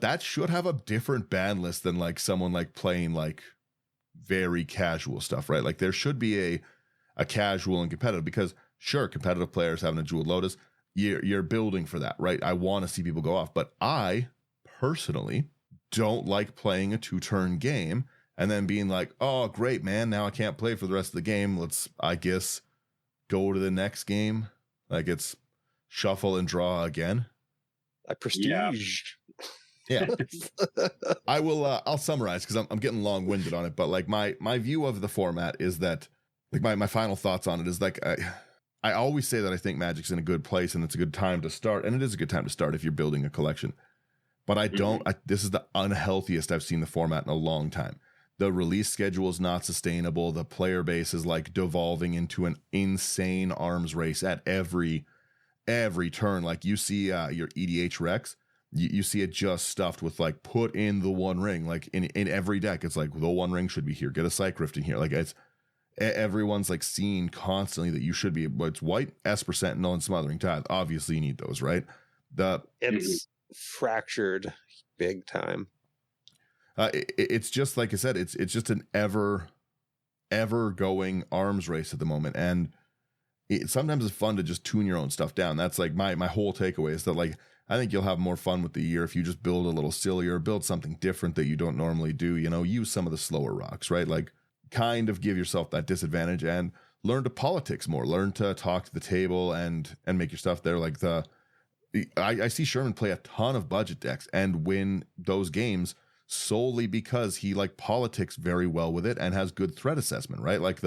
that should have a different ban list than like someone like playing like very casual stuff, right? Like there should be a casual and competitive, because sure, competitive players having a Jeweled Lotus, you're building for that, right? I want to see people go off, but I personally don't like playing a 2-turn game and then being like, oh great, man, now I can't play for the rest of the game. Let's, I guess, go to the next game. Like it's shuffle and draw again. A prestige. Yeah. I will I'll summarize because I'm getting long-winded on it, but like my view of the format is that, like my final thoughts on it is like I always say that I think Magic's in a good place and it's a good time to start, and it is a good time to start if you're building a collection. But I don't this is the unhealthiest I've seen the format in a long time. The release schedule is not sustainable. The player base is like devolving into an insane arms race at every turn. Like you see your EDH Rex, you see it just stuffed with like, put in the One Ring. Like in every deck, it's like the One Ring should be here. Get a Psych Rift in here. Like it's everyone's like seeing constantly that you should be. But it's white, Esper Sentinel, and Smothering Tithe. Obviously, you need those, right? It's fractured big time. It's just like I said. It's just an ever going arms race at the moment, and sometimes it's fun to just tune your own stuff down. That's like my whole takeaway is that like I think you'll have more fun with the year if you just build a little sillier, build something different that you don't normally do. You know, use some of the slower rocks, right? Like kind of give yourself that disadvantage and learn to politics more. Learn to talk to the table and make your stuff there. Like I see Sherman play a ton of budget decks and win those games solely because he like politics very well with it and has good threat assessment, right? Like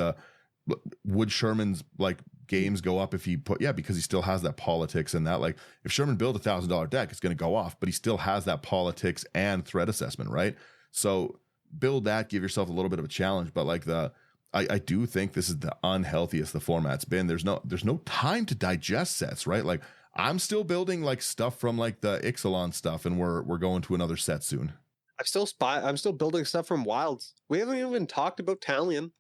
would Sherman's like games go up if he because he still has that politics and that, like if Sherman built $1,000 deck, it's going to go off, but he still has that politics and threat assessment, right? So build that, give yourself a little bit of a challenge. But like I do think this is the unhealthiest the format's been. There's no time to digest sets, right? Like I'm still building like stuff from like the Ixalan stuff, and we're going to another set soon. I'm still building stuff from Wilds. We haven't even talked about Talion.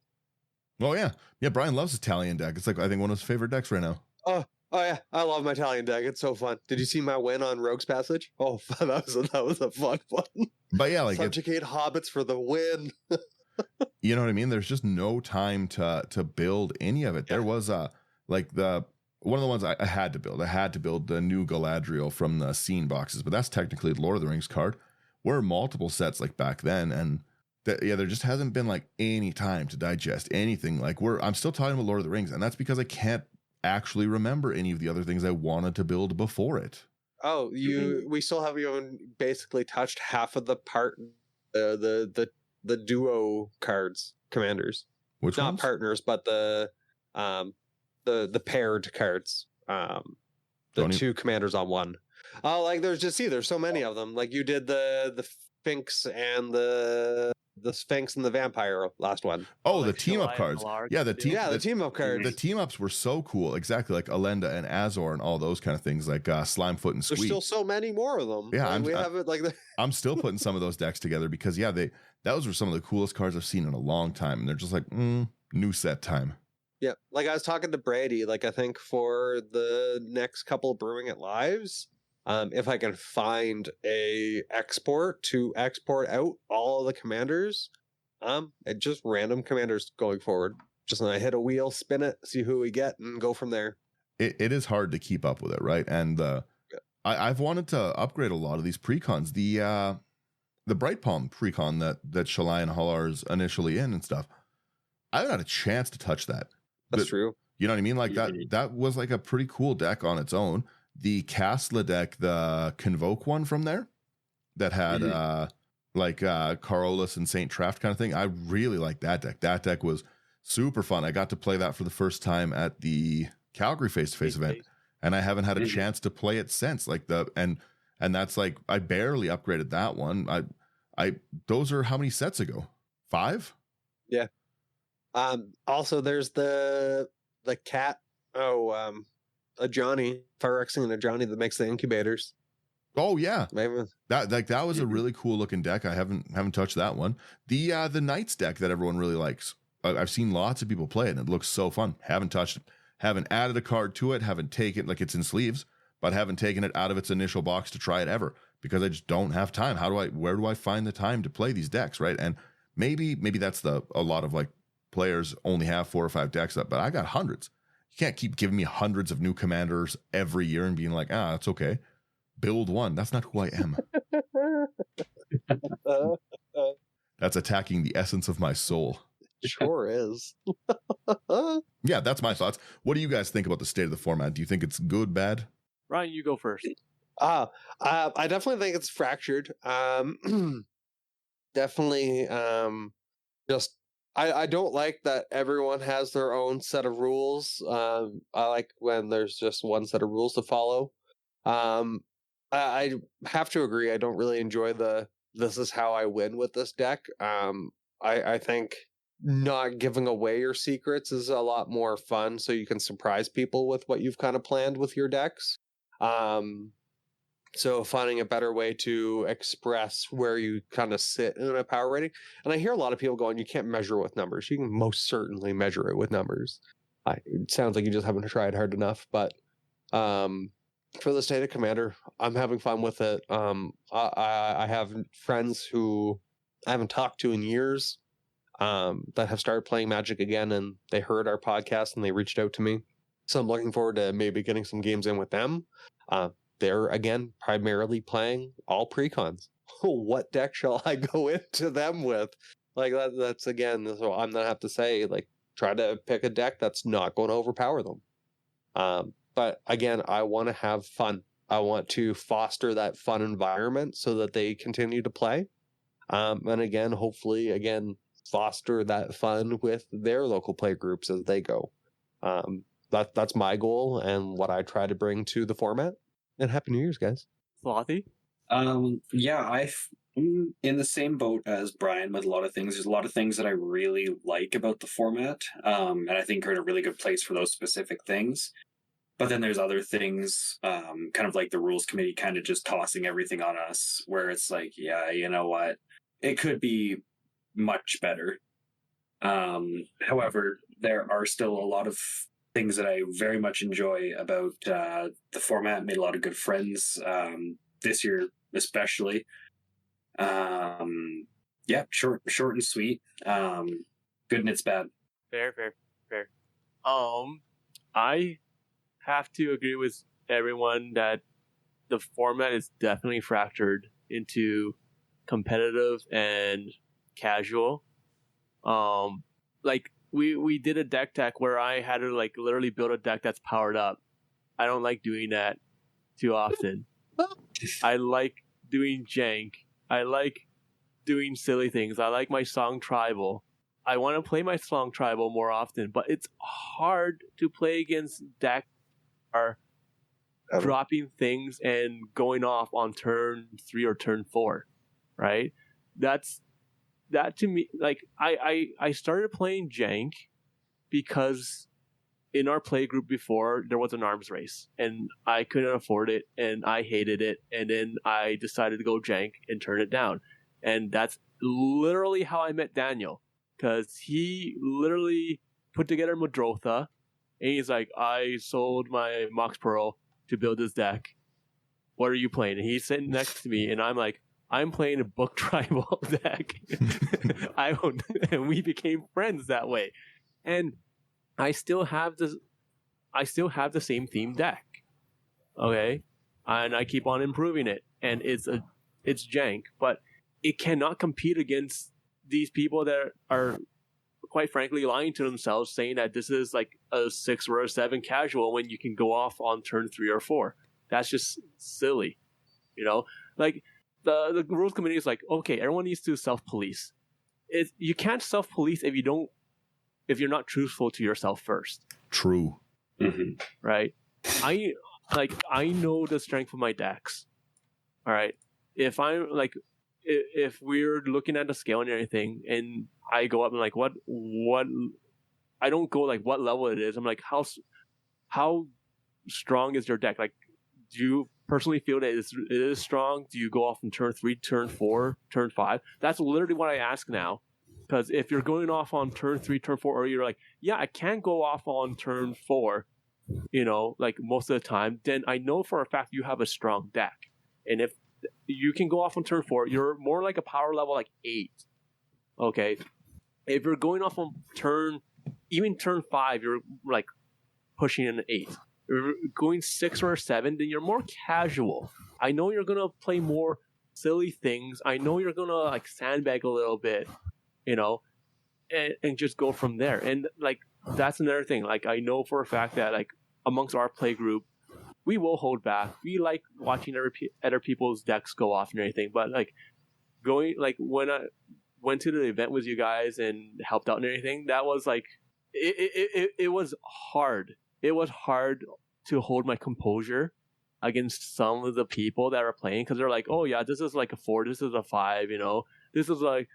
Oh yeah. Brian loves his Talion deck. It's like I think one of his favorite decks right now. Oh yeah, I love my Talion deck. It's so fun. Did you see my win on Rogue's Passage? Oh, that was a fun one. But yeah, like Subjugate Hobbits for the win. You know what I mean? There's just no time to build any of it. Yeah. There was like one of the ones I had to build. I had to build the new Galadriel from the scene boxes, but that's technically a Lord of the Rings card. We're multiple sets like back then, and there just hasn't been like any time to digest anything. Like I'm still talking about Lord of the Rings, and that's because I can't actually remember any of the other things I wanted to build before it. Oh, we still haven't even basically touched half of the the duo cards, commanders. Which not ones? Partners, but the paired cards. The two commanders on one. Oh, like there's so many of them. Like you did the Sphinx and the Sphinx and the Vampire last one. Oh, the team up cards. Yeah, the team up cards. The team ups were so cool. Exactly, like Alenda and Azor and all those kind of things, like Slimefoot and Squeak. There's still so many more of them. Yeah, like I'm still putting some of those decks together because those were some of the coolest cards I've seen in a long time, and they're just like new set time. Yeah, like I was talking to Brady, like I think for the next couple of Brewing It Lives, if I can find a export to export out all of the commanders, and just random commanders going forward. Just when I hit a wheel, spin it, see who we get, and go from there. It is hard to keep up with it, right? And I've wanted to upgrade a lot of these precons. The Bright Palm precon that Shalai and Halar's initially in and stuff. I haven't had a chance to touch that. That's true. You know what I mean? Like that was like a pretty cool deck on its own. The Castla deck, the Convoke one from there that had Carolus and Saint Traft kind of thing. I really like that deck. That deck was super fun. I got to play that for the first time at the Calgary face-to-face event, and I haven't had a chance to play it since. Like and that's like I barely upgraded that one. Those are how many sets ago? 5? Yeah. Also there's the cat. A Johnny, Phyrexing and a Johnny that makes the incubators. Oh yeah, Maybe that was a really cool looking deck. I haven't touched that one. The Knights deck that everyone really likes. I've seen lots of people play it, and it looks so fun. Haven't touched it. Haven't added a card to it. Haven't taken, like, it's in sleeves, but haven't taken it out of its initial box to try it ever because I just don't have time. Where do I find the time to play these decks, right? And maybe that's a lot of like players only have 4 or 5 decks up, but I got hundreds. You can't keep giving me hundreds of new commanders every year and being like, that's okay. Build one. That's not who I am. That's attacking the essence of my soul. Sure is. Yeah, that's my thoughts. What do you guys think about the state of the format? Do you think it's good, bad? Ryan, you go first. I definitely think it's fractured. Definitely, just I don't like that everyone has their own set of rules. I like when there's just one set of rules to follow. I have to agree. I don't really enjoy this is how I win with this deck. I think not giving away your secrets is a lot more fun, so you can surprise people with what you've kind of planned with your decks. So finding a better way to express where you kind of sit in a power rating. And I hear a lot of people going, you can't measure with numbers. You can most certainly measure it with numbers. It sounds like you just haven't tried hard enough, but for the State of Commander, I'm having fun with it. I have friends who I haven't talked to in years that have started playing Magic again, and they heard our podcast and they reached out to me. So I'm looking forward to maybe getting some games in with them. They're, again, primarily playing all precons. What deck shall I go into them with? Like, that's again, so I'm going to have to say, like, try to pick a deck that's not going to overpower them. But again, I want to have fun. I want to foster that fun environment so that they continue to play. And again, hopefully, foster that fun with their local play groups as they go. That's my goal and what I try to bring to the format. And Happy New Year's, guys. Slothy? Yeah, I'm in the same boat as Brian with a lot of things. There's a lot of things that I really like about the format, and I think are in a really good place for those specific things. But then there's other things, kind of like the rules committee kind of just tossing everything on us, where it's like, yeah, you know what? It could be much better. However, there are still a lot of things that I very much enjoy about the format. Made a lot of good friends this year, especially. Yeah, short and sweet. Good and it's bad. Fair. I have to agree with everyone that the format is definitely fractured into competitive and casual. Like we did a deck tech where I had to like literally build a deck that's powered up. I don't like doing that too often. I like doing jank. I like doing silly things. I like my song tribal. I want to play my song tribal more often, but it's hard to play against decks that are dropping things and going off on turn 3 or turn 4, right? That to me, like I started playing jank because in our play group before there was an arms race and I couldn't afford it and I hated it, and then I decided to go jank and turn it down. And that's literally how I met Daniel, because he literally put together Madrotha and he's like, I sold my Mox Pearl to build this deck. What are you playing? And he's sitting next to me and I'm like, I'm playing a book tribal deck. And we became friends that way. And I still have the same theme deck. Okay? And I keep on improving it. And it's jank, but it cannot compete against these people that are quite frankly lying to themselves, saying that this is like a 6 or a 7 casual when you can go off on turn 3 or 4. That's just silly. You know? Like the rules committee is like, okay, everyone needs to self-police. You can't self-police if you're not truthful to yourself first. True. Mm-hmm. Right? I know the strength of my decks. All right. If we're looking at the scale and everything, and I go up and like, what? I don't go like what level it is. I'm like, how strong is your deck? Like, do you personally feel that it is strong? Do you go off in turn 3, turn 4, turn 5? That's literally what I ask now. Because if you're going off on turn 3, turn 4, or you're like, yeah, I can go off on turn 4, like most of the time, then I know for a fact you have a strong deck. And if you can go off on turn 4, you're more like a power level like 8. Okay? If you're going off on even turn 5, you're like pushing an 8. If you're going 6 or 7, then you're more casual. I know you're going to play more silly things. I know you're going to like sandbag a little bit. And just go from there. And like that's another thing. Like I know for a fact that like amongst our play group, we will hold back. We like watching other people's decks go off and everything. But like going like when I went to the event with you guys and helped out and everything, that was like it was hard. It was hard to hold my composure against some of the people that are playing because they're like, oh yeah, this is like a 4, this is a 5, this is like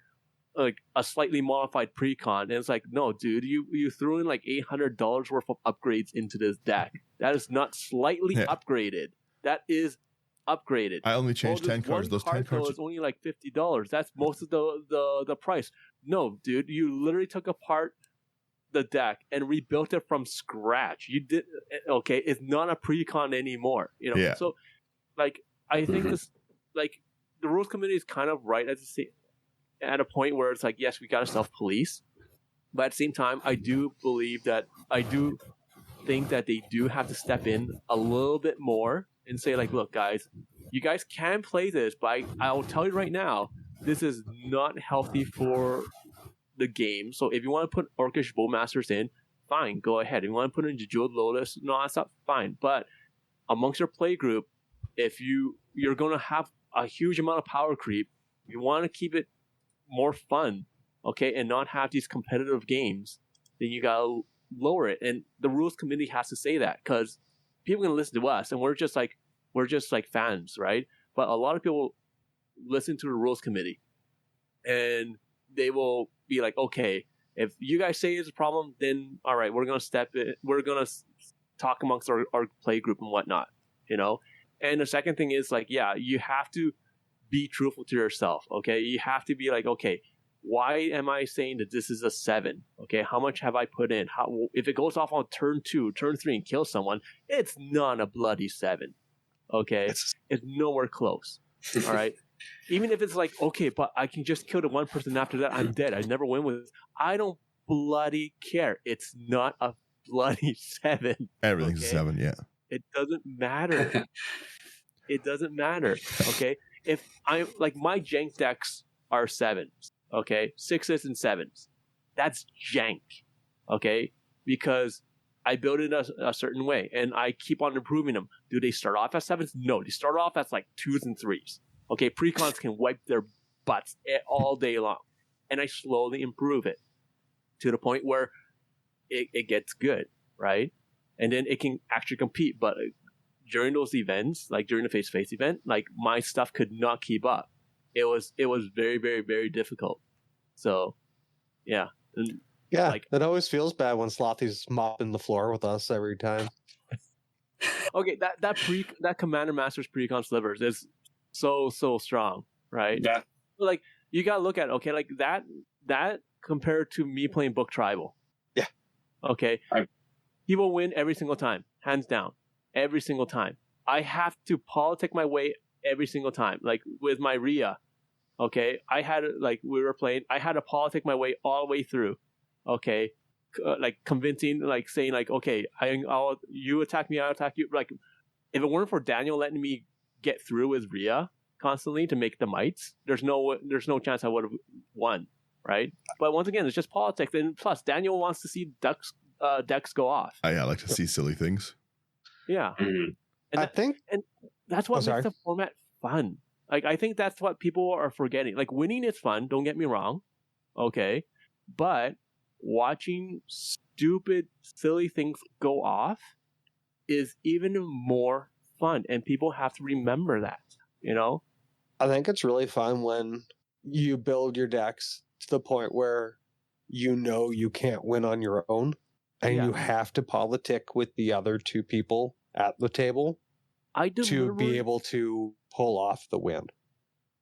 a slightly modified precon, and it's like, no, dude, you threw in like $800 worth of upgrades into this deck. That is not slightly upgraded. That is upgraded. I only changed 10 cards. Those 10 cards is only like $50. That's most of the price. No, dude, you literally took apart the deck and rebuilt it from scratch. You did okay. It's not a precon anymore. Yeah. So, like, I think this, like, the rules committee is kind of right at a point where it's like, yes, we got to self-police, but at the same time, I do think that they do have to step in a little bit more and say, like, look, guys, you guys can play this, but I'll tell you right now, this is not healthy for the game. So if you want to put Orcish Bowmasters in, fine, go ahead. If you want to put in Jeweled Lotus, no, that's not fine. But amongst your play group, if you're going to have a huge amount of power creep, you want to keep it more fun, okay, and not have these competitive games, then you gotta lower it. And the rules committee has to say that because people can listen to us, and we're just like fans, right? But a lot of people listen to the rules committee, and they will be like, okay, if you guys say it's a problem, then all right, we're gonna step in. We're gonna talk amongst our play group and whatnot, And the second thing is like, yeah, you have to be truthful to yourself, okay? You have to be like, okay, why am I saying that this is a 7? Okay, how much have I put in? If it goes off on turn 2, turn 3 and kills someone, it's not a bloody 7, okay? It's nowhere close, all right? Even if it's like, okay, but I can just kill the one person after that, I'm dead. I never win with this. I don't bloody care. It's not a bloody 7. Everything's a 7, yeah. It doesn't matter. It doesn't matter, okay? If I'm like my jank decks are 7s, okay, 6s and 7s, that's jank, okay, because I build it a certain way and I keep on improving them. Do they start off as 7s? No, they start off as like 2s and 3s. Okay, precons can wipe their butts all day long, and I slowly improve it to the point where it gets good, right? And then it can actually compete, but during those events, like during the face-to-face event, like my stuff could not keep up. It was very, very, very difficult. So, yeah. And, yeah, like, it always feels bad when Slothy's mopping the floor with us every time. Okay, that Commander Master's Precon Slivers is so strong, right? Yeah. Like, you gotta look at it, okay, like that compared to me playing Book Tribal. Yeah. Okay. He will win every single time, hands down. Every single time. I have to politic my way every single time. Like with my Rhea, okay, I had to politic my way all the way through, okay, like convincing, like saying like, okay, you attack me, I attack you. Like if it weren't for Daniel letting me get through with Rhea constantly to make the mites, there's no chance I would have won, right? But once again, it's just politics, and plus Daniel wants to see decks go off. I like to see silly things. Yeah. Mm-hmm. And that's what makes the format fun. Like, I think that's what people are forgetting. Like, winning is fun, don't get me wrong. Okay. But watching stupid, silly things go off is even more fun. And people have to remember that, I think it's really fun when you build your decks to the point where you can't win on your own. And you have to politic with the other 2 people at the table. to be able to pull off the win.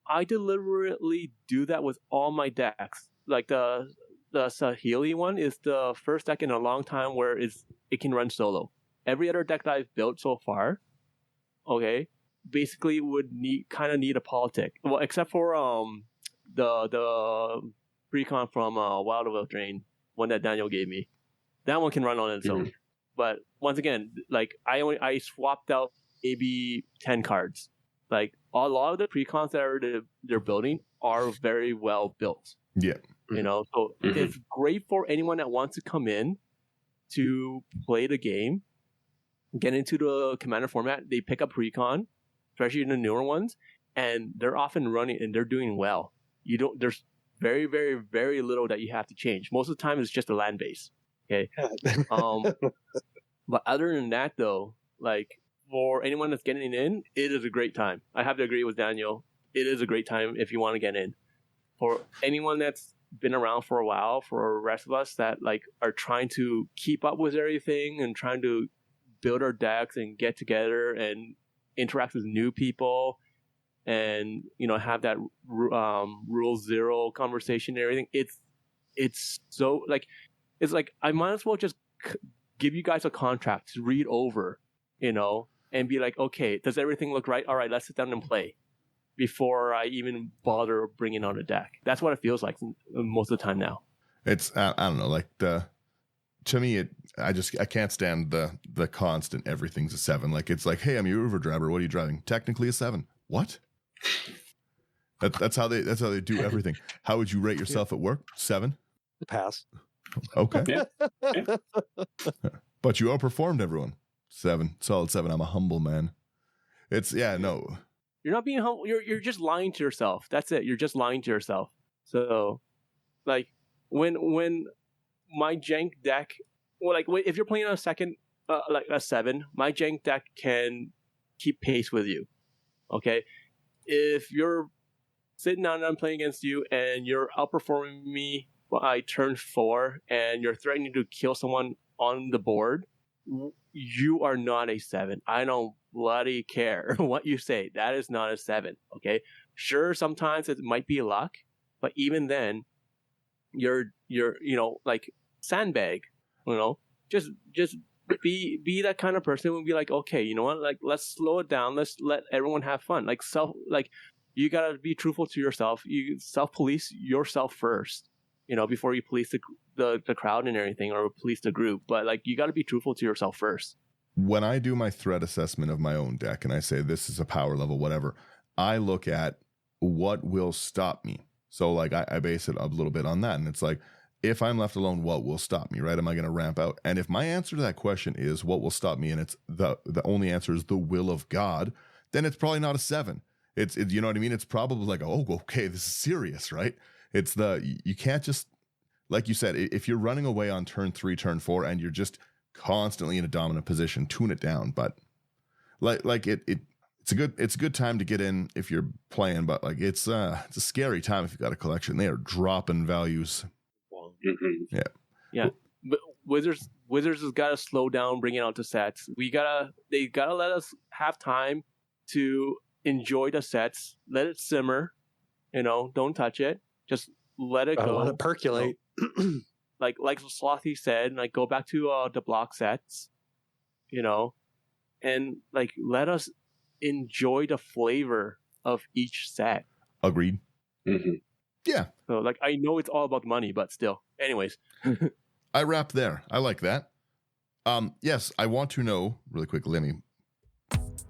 I deliberately do that with all my decks. Like the Sahili one is the first deck in a long time where it can run solo. Every other deck that I've built so far, okay, basically would need a politic. Well, except for the precon from Wild of Drain, one that Daniel gave me. That one can run on its own. But once again, like I swapped out maybe 10 cards. Like a lot of the precons that they're building are very well built. Yeah. You know, so it's great for anyone that wants to come in to play the game, get into the commander format. They pick up precon, especially the newer ones, and they're often running and they're doing well. There's very, very, very little that you have to change. Most of the time it's just a land base. Okay. But other than that though, like for anyone that's getting in, it is a great time. I have to agree with Daniel. It is a great time if you want to get in. For anyone that's been around for a while, for the rest of us that like are trying to keep up with everything and trying to build our decks and get together and interact with new people and, you know, have that rule zero conversation and everything. It's so like, it's like I might as well just give you guys a contract to read over, you know, and be like, okay, does everything look right? All right, let's sit down and play before I even bother bringing out a deck. That's what it feels like most of the time now. It's I don't know, like to me I can't stand the constant everything's a 7. Like it's like, hey, I'm your Uber driver. What are you driving? Technically a 7. What? That's how they do everything. How would you rate yourself at work? 7? Pass. Okay. Yeah. But you outperformed everyone. 7. Solid 7. I'm a humble man. It's no. You're not being humble. You're just lying to yourself. That's it. You're just lying to yourself. So, like, when my jank deck, well, like, if you're playing on a second, like a 7, my jank deck can keep pace with you. Okay, if you're sitting down and I'm playing against you and you're outperforming me by turn 4 and you're threatening to kill someone on the board, you are not a 7. I don't bloody care what you say. That is not a 7. Okay, sure, sometimes it might be luck, but even then, you're you know, like, sandbag. You know, just be that kind of person and be like, okay, you know what? Like, let's slow it down. Let's let everyone have fun. Like you gotta be truthful to yourself. You self-police yourself first, you know, before you police the crowd and everything, or police the group. But like, you gotta be truthful to yourself first. When I do my threat assessment of my own deck and I say this is a power level, whatever, I look at what will stop me. So like I base it a little bit on that. And it's like, if I'm left alone, what will stop me, right? Am I going to ramp out? And if my answer to that question is what will stop me, and it's the only answer is the will of God, then it's probably not a 7. It's you know what I mean? It's probably like, oh, okay, this is serious, right? It's you can't just, like you said, if you're running away on turn 3, turn 4, and you're just constantly in a dominant position, tune it down. But like it's a good time to get in if you're playing, but like it's a scary time if you've got a collection. They are dropping values. Mm-hmm. Yeah. But Wizards has got to slow down bringing out the sets. They gotta let us have time to enjoy the sets. Let it simmer. You know, don't touch it. Just let it go. Let it percolate. like Slothy said, like, go back to the block sets. You know, and like, let us enjoy the flavor of each set. Agreed. Mm-hmm. Yeah. So like, I know it's all about money, but still. Anyways. I wrap there. I like that. Yes, I want to know really quick. Let me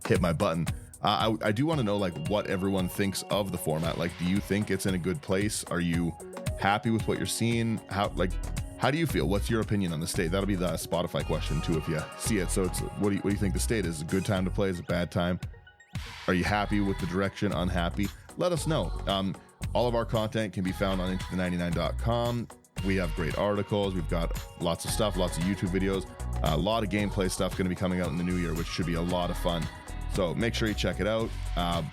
hit my button. I do want to know like what everyone thinks of the format. Like, do you think it's in a good place? Are you happy with what you're seeing? How do you feel? What's your opinion on the state? That'll be the Spotify question too, if you see it. So it's what do you think the state is? Is it a good time to play? Is it a bad time? Are you happy with the direction? Unhappy? Let us know. All of our content can be found on into99.com. We have great articles. We've got lots of stuff, lots of YouTube videos, a lot of gameplay stuff going to be coming out in the new year, which should be a lot of fun. So make sure you check it out.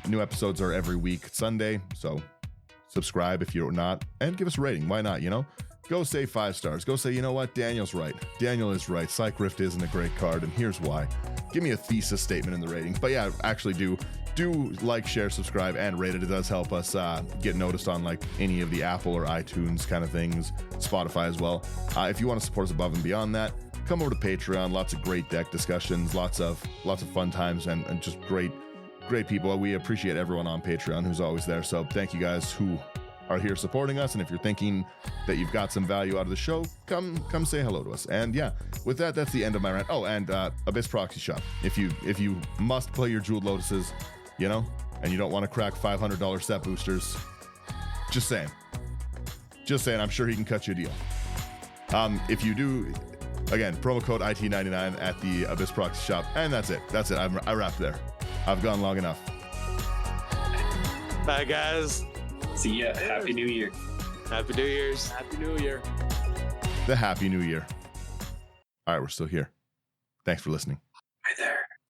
New episodes are every week Sunday. So subscribe if you're not, and give us a rating. Why not? You know, go say 5 stars. Go say, you know what, Daniel's right. Daniel is right. Psych Rift isn't a great card, and here's why. Give me a thesis statement in the ratings. But yeah, actually do like, share, subscribe, and rate it. It does help us get noticed on like any of the Apple or iTunes kind of things, Spotify as well. If you want to support us above and beyond that, come over to Patreon. Lots of great deck discussions, lots of fun times, and just great people. We appreciate everyone on Patreon who's always there. So thank you guys who are here supporting us. And if you're thinking that you've got some value out of the show, come say hello to us. And yeah, with that, that's the end of my rant. Oh, and Abyss Proxy Shop. If you must play your Jeweled Lotuses, you know, and you don't want to crack $500 set boosters, just saying, I'm sure he can cut you a deal. If you do, again, promo code IT99 at the Abyss Proxy Shop. And that's it. I wrapped there. I've gone long enough. Bye, guys. See ya. Happy New Year. Happy New Year's. Happy New Year. The Happy New Year. All right, we're still here. Thanks for listening.